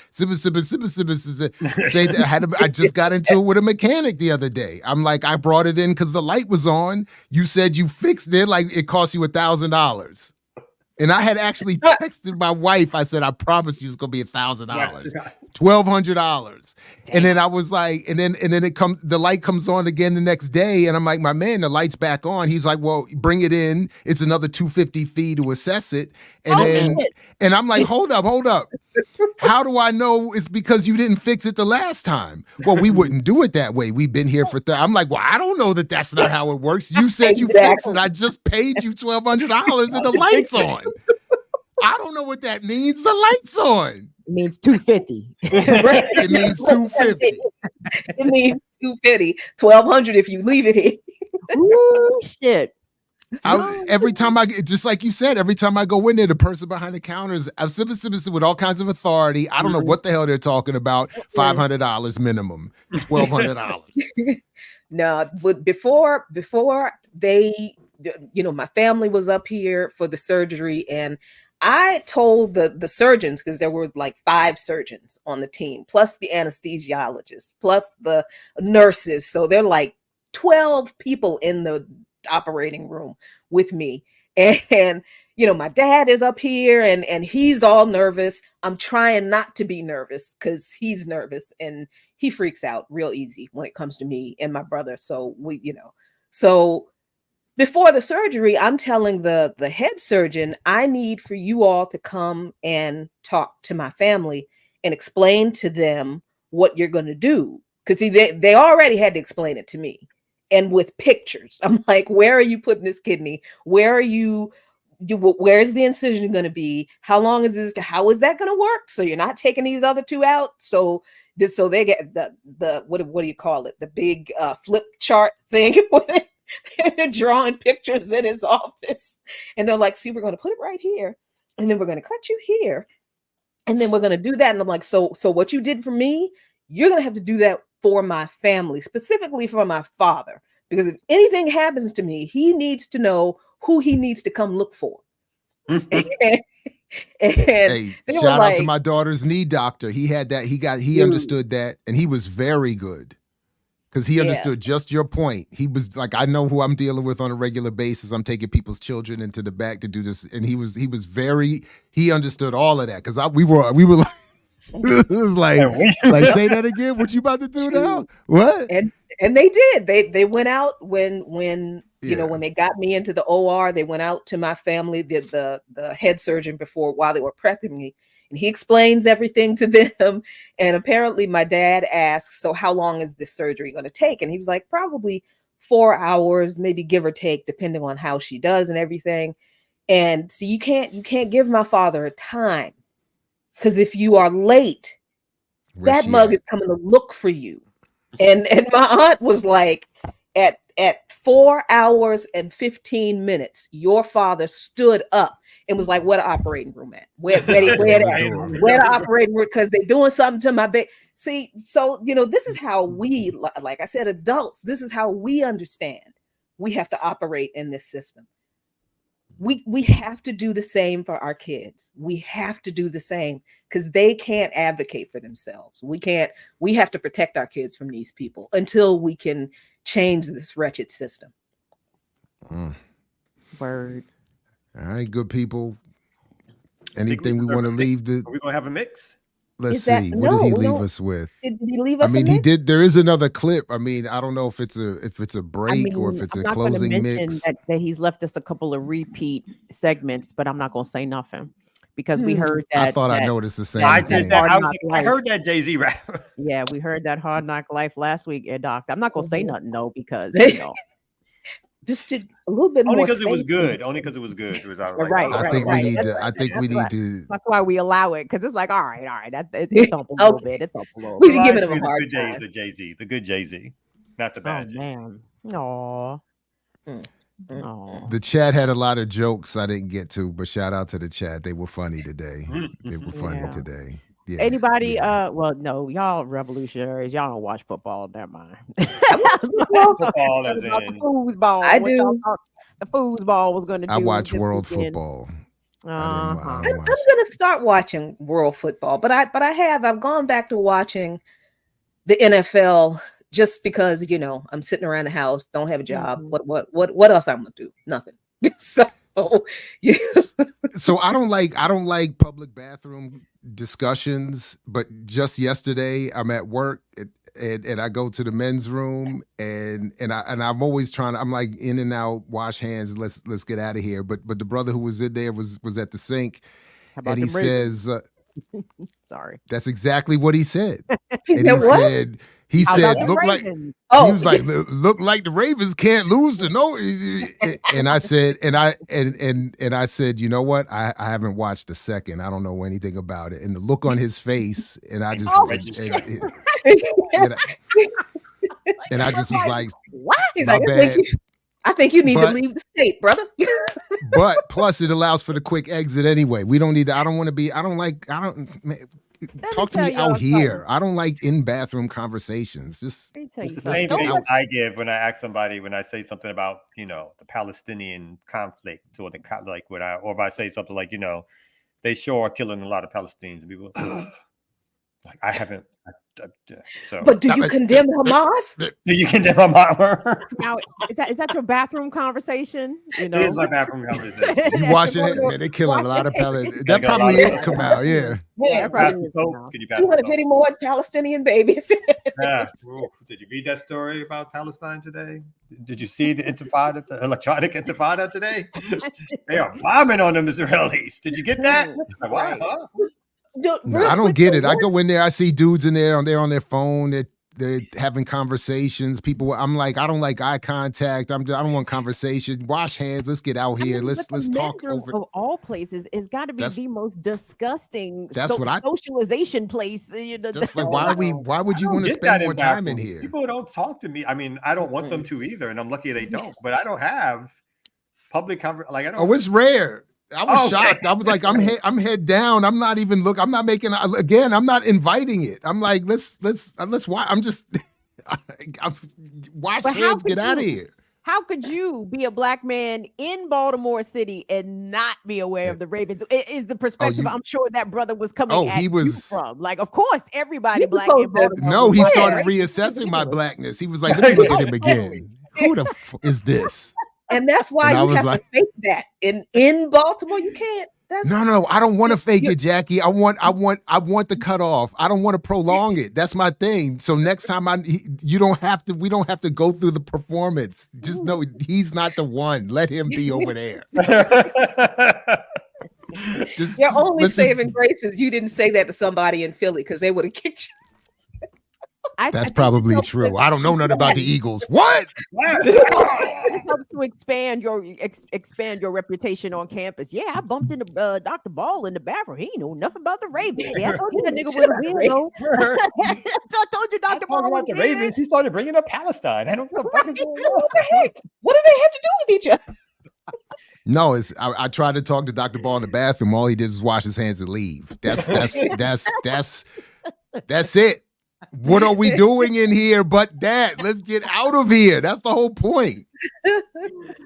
I just got into it with a mechanic the other day. I'm like, I brought it in because the light was on. You said you fixed it, like it cost you $1,000. And I had actually texted my wife. I said, I promised you it's gonna be $1,000, $1,200. And then I was like, and then the light comes on again the next day, and I'm like, my man, the light's back on. He's like, well, bring it in. It's another $250 fee to assess it. And and I'm like, hold up. How do I know it's because you didn't fix it the last time? Well, we wouldn't do it that way. We've been here for I'm like, well, I don't know that that's not how it works. You said you fixed it. I just paid you $1,200 and the light's on. I don't know what that means. The light's on. It means $250. It means $250. It means $250. $1,200 if you leave it here. Ooh, shit. Every time just like you said, every time I go in there, the person behind the counter is with all kinds of authority. I don't know what the hell they're talking about. $500 minimum, $1,200. No, but before they, my family was up here for the surgery, and I told the surgeons, because there were like 5 surgeons on the team, plus the anesthesiologist, plus the nurses. So they're like 12 people in the operating room with me. And my dad is up here and he's all nervous. I'm trying not to be nervous because he's nervous and he freaks out real easy when it comes to me and my brother. So so before the surgery, I'm telling the head surgeon, I need for you all to come and talk to my family and explain to them what you're going to do. Because they already had to explain it to me. And with pictures, I'm like, where are you putting this kidney? Where's the incision going to be? How long is this? How is that going to work? So you're not taking these other 2 out. So they get the what do you call it? The big flip chart thing. They're drawing pictures in his office, and they're like, see, we're going to put it right here, and then we're going to cut you here, and then we're going to do that. And I'm like, so what you did for me, you're going to have to do that for my family, specifically for my father, because if anything happens to me, he needs to know who he needs to come look for. And hey, shout out to my daughter's knee doctor. He had that. He understood that, and he was very good because he understood just your point. He was like, I know who I'm dealing with on a regular basis. I'm taking people's children into the back to do this, and he understood all of that because we were like. It was like say that again. What you about to do now? What? And they did. They went out when when they got me into the OR. They went out to my family, the head surgeon while they were prepping me, and he explains everything to them. And apparently, my dad asks, "So how long is this surgery going to take?" And he was like, "Probably 4 hours, maybe give or take, depending on how she does and everything." And so you can't give my father a time. Because if you are late, that mug is coming to look for you. And my aunt was like, at 4 hours and 15 minutes, your father stood up and was like, where the operating room at? Where the operating room? Because they're doing something to my baby. See, so, this is how we, like I said, adults, this is how we understand we have to operate in this system. We have to do the same for our kids. We have to do the same because they can't advocate for themselves. We have to protect our kids from these people until we can change this wretched system. Word. All right, good people. Anything we want to leave? Are we going to have a mix? Let's see. What did he leave us with? Did he leave us? I mean, he did. There is another clip. I mean, I don't know if it's a break or if it's a closing mix. That he's left us a couple of repeat segments, but I'm not going to say nothing because we heard that. I thought I noticed the same. I thing. did that. I heard that Jay-Z rap. Yeah, we heard that Hard Knock Life last week, Doc. I'm not going to say nothing though because just a little bit only more. Because it was good. Only because it was good. It was all right. Right. I think we need to. That's why we allow it because it's like, all right. It's up a little bit. It's up a little We bit. can give it a hard good time. days of Jay-Z. The good Jay-Z, not the bad. Oh man. Aw. The chat had a lot of jokes I didn't get to, but shout out to the chat. They were funny today. They were funny today. Yeah. Anybody? Well, no, y'all revolutionaries. Y'all don't watch football. Never mind. Football as in foosball. I do. The foosball was going to do. I watch this world weekend. football. I'm gonna start watching world football, but I've gone back to watching the NFL just because I'm sitting around the house, don't have a job. What else I'm gonna do? Nothing. So So, yes. So I don't like public bathroom discussions, but just yesterday I'm at work and I go to the men's room and I'm always I'm like in and out, wash hands, let's get out of here. But the brother who was in there was at the sink, How about and he them Ravens? says, Sorry. that's exactly what he said. He And said what? he How said, about them look like. Ravens? Oh, He was like, look like the Ravens can't lose to no. And I said, and I said, you know what? I haven't watched a second. I don't know anything about it. And the look on his face, and I just, Oh, and I just was like, what? He's my like, bad. I think you need to But- leave the state, brother. But plus, it allows for the quick exit anyway. We don't need to. I don't want to be. Talk to me tell out y'all here. I don't like in bathroom conversations. Just Let me tell It's you the same something. thing I give when I ask somebody, when I say something about, the Palestinian conflict, or if I say something like, they sure are killing a lot of Palestinians. And people like, I haven't. So, But do you condemn Hamas? do you condemn Hamas? Now, is that your bathroom conversation? It is my bathroom conversation. you watching it, man. They're killing a lot of Palestinians. That probably is come out. Yeah. Yeah, Pass the soap. Can you pass the 250 more Palestinian babies. Yeah. Oof. Did you read that story about Palestine today? Did you see the intifada, the electronic intifada today? They are bombing on them Israelis. Did you get that? Like, what? Huh? No, I don't get it. I go in there, I see dudes in there, they're on their phone, they're having conversations. People, I'm like, I don't like eye contact. I don't want conversation. Wash hands. Let's get out here. Let's talk over. Of all places, it's got to be the most disgusting what socialization place. That's like, why would you want to spend more time in here? People don't talk to me. I mean, I don't want them to either, and I'm lucky they don't. But I don't have public conversation. Like, I don't. Oh, it's rare. I was shocked. I was like, I'm head down. I'm not even I'm not making again. I'm not inviting it. I'm like, let's watch. I'm just wash hands. Get out of here. How could you be a black man in Baltimore City and not be aware of the Ravens? Is the perspective I'm sure that brother was coming at you from? Like, of course, everybody black in Baltimore. No, he started reassessing my blackness. He was like, let me look at him again. Who the is this? And that's why you have to fake that in Baltimore. You can't. No, I don't want to fake it, Jackie. I want the cutoff. I don't want to prolong it. That's my thing. So next time we don't have to go through the performance. Just know he's not the one. Let him be over there. Your only saving grace is you didn't say that to somebody in Philly because they would have kicked you. That's probably true. I don't know nothing about the Eagles. What? It helps to expand your reputation on campus. Yeah, I bumped into Dr. Ball in the bathroom. He knew nothing about the Ravens. Yeah, I told you that nigga was a weirdo. I told you Dr. Ball about the Ravens. He started bringing up Palestine. I don't know what the fuck is going on. What the heck? What do they have to do with each other? No, I tried to talk to Dr. Ball in the bathroom. All he did was wash his hands and leave. That's it. What are we doing in here but that? Let's get out of here. That's the whole point.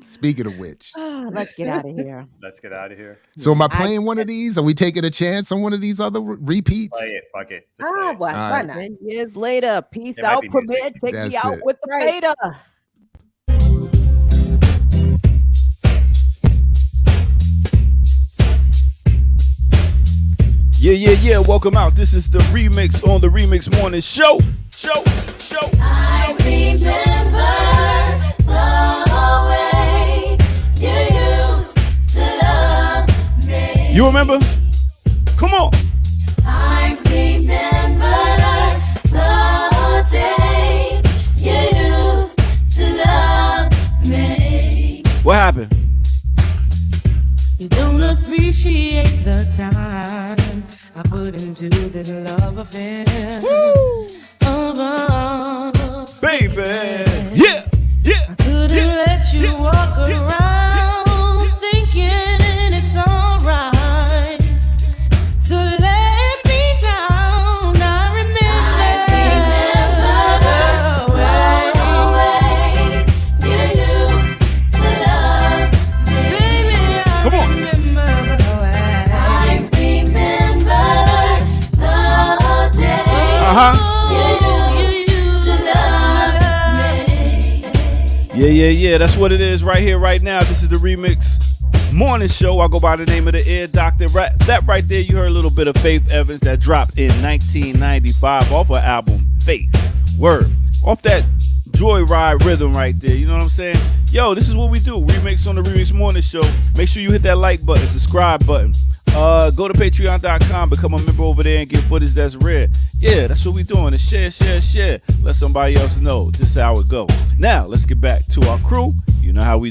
Speaking of which. Let's get out of here. Let's get out of here. So am I playing one of these? Are we taking a chance on one of these other repeats? Play it. Fuck it. Why not? 10 years later. Peace It might out, be Premier. music. Take me out it. with the beta. Yeah. Welcome out. This is the remix on the Remix Morning Show. I remember the way you used to love me. You remember? Come on. I remember the days you used to love me. What happened? You don't appreciate the time I put into this love affair. Woo! Baby. Yeah. I couldn't let you walk around thinking it's alright to let me down. I remember the way you used to love me. Baby, Come on. remember the way. I remember the day. Yeah. That's what it is right here, right now. This is the remix. morning show. I go by the name of the Ear Doctor. That right there, you heard a little bit of Faith Evans that dropped in 1995 off her album Faith. Word. Off that Joyride rhythm right there. You know what I'm saying? Yo, this is what we do. Remix on the Remix Morning Show. Make sure you hit that like button, subscribe button. Go to patreon.com, become a member over there and get footage that's rare. Yeah, that's what we doing. And share. Let somebody else know. This is how it go. Now, let's get back to our crew. You know how we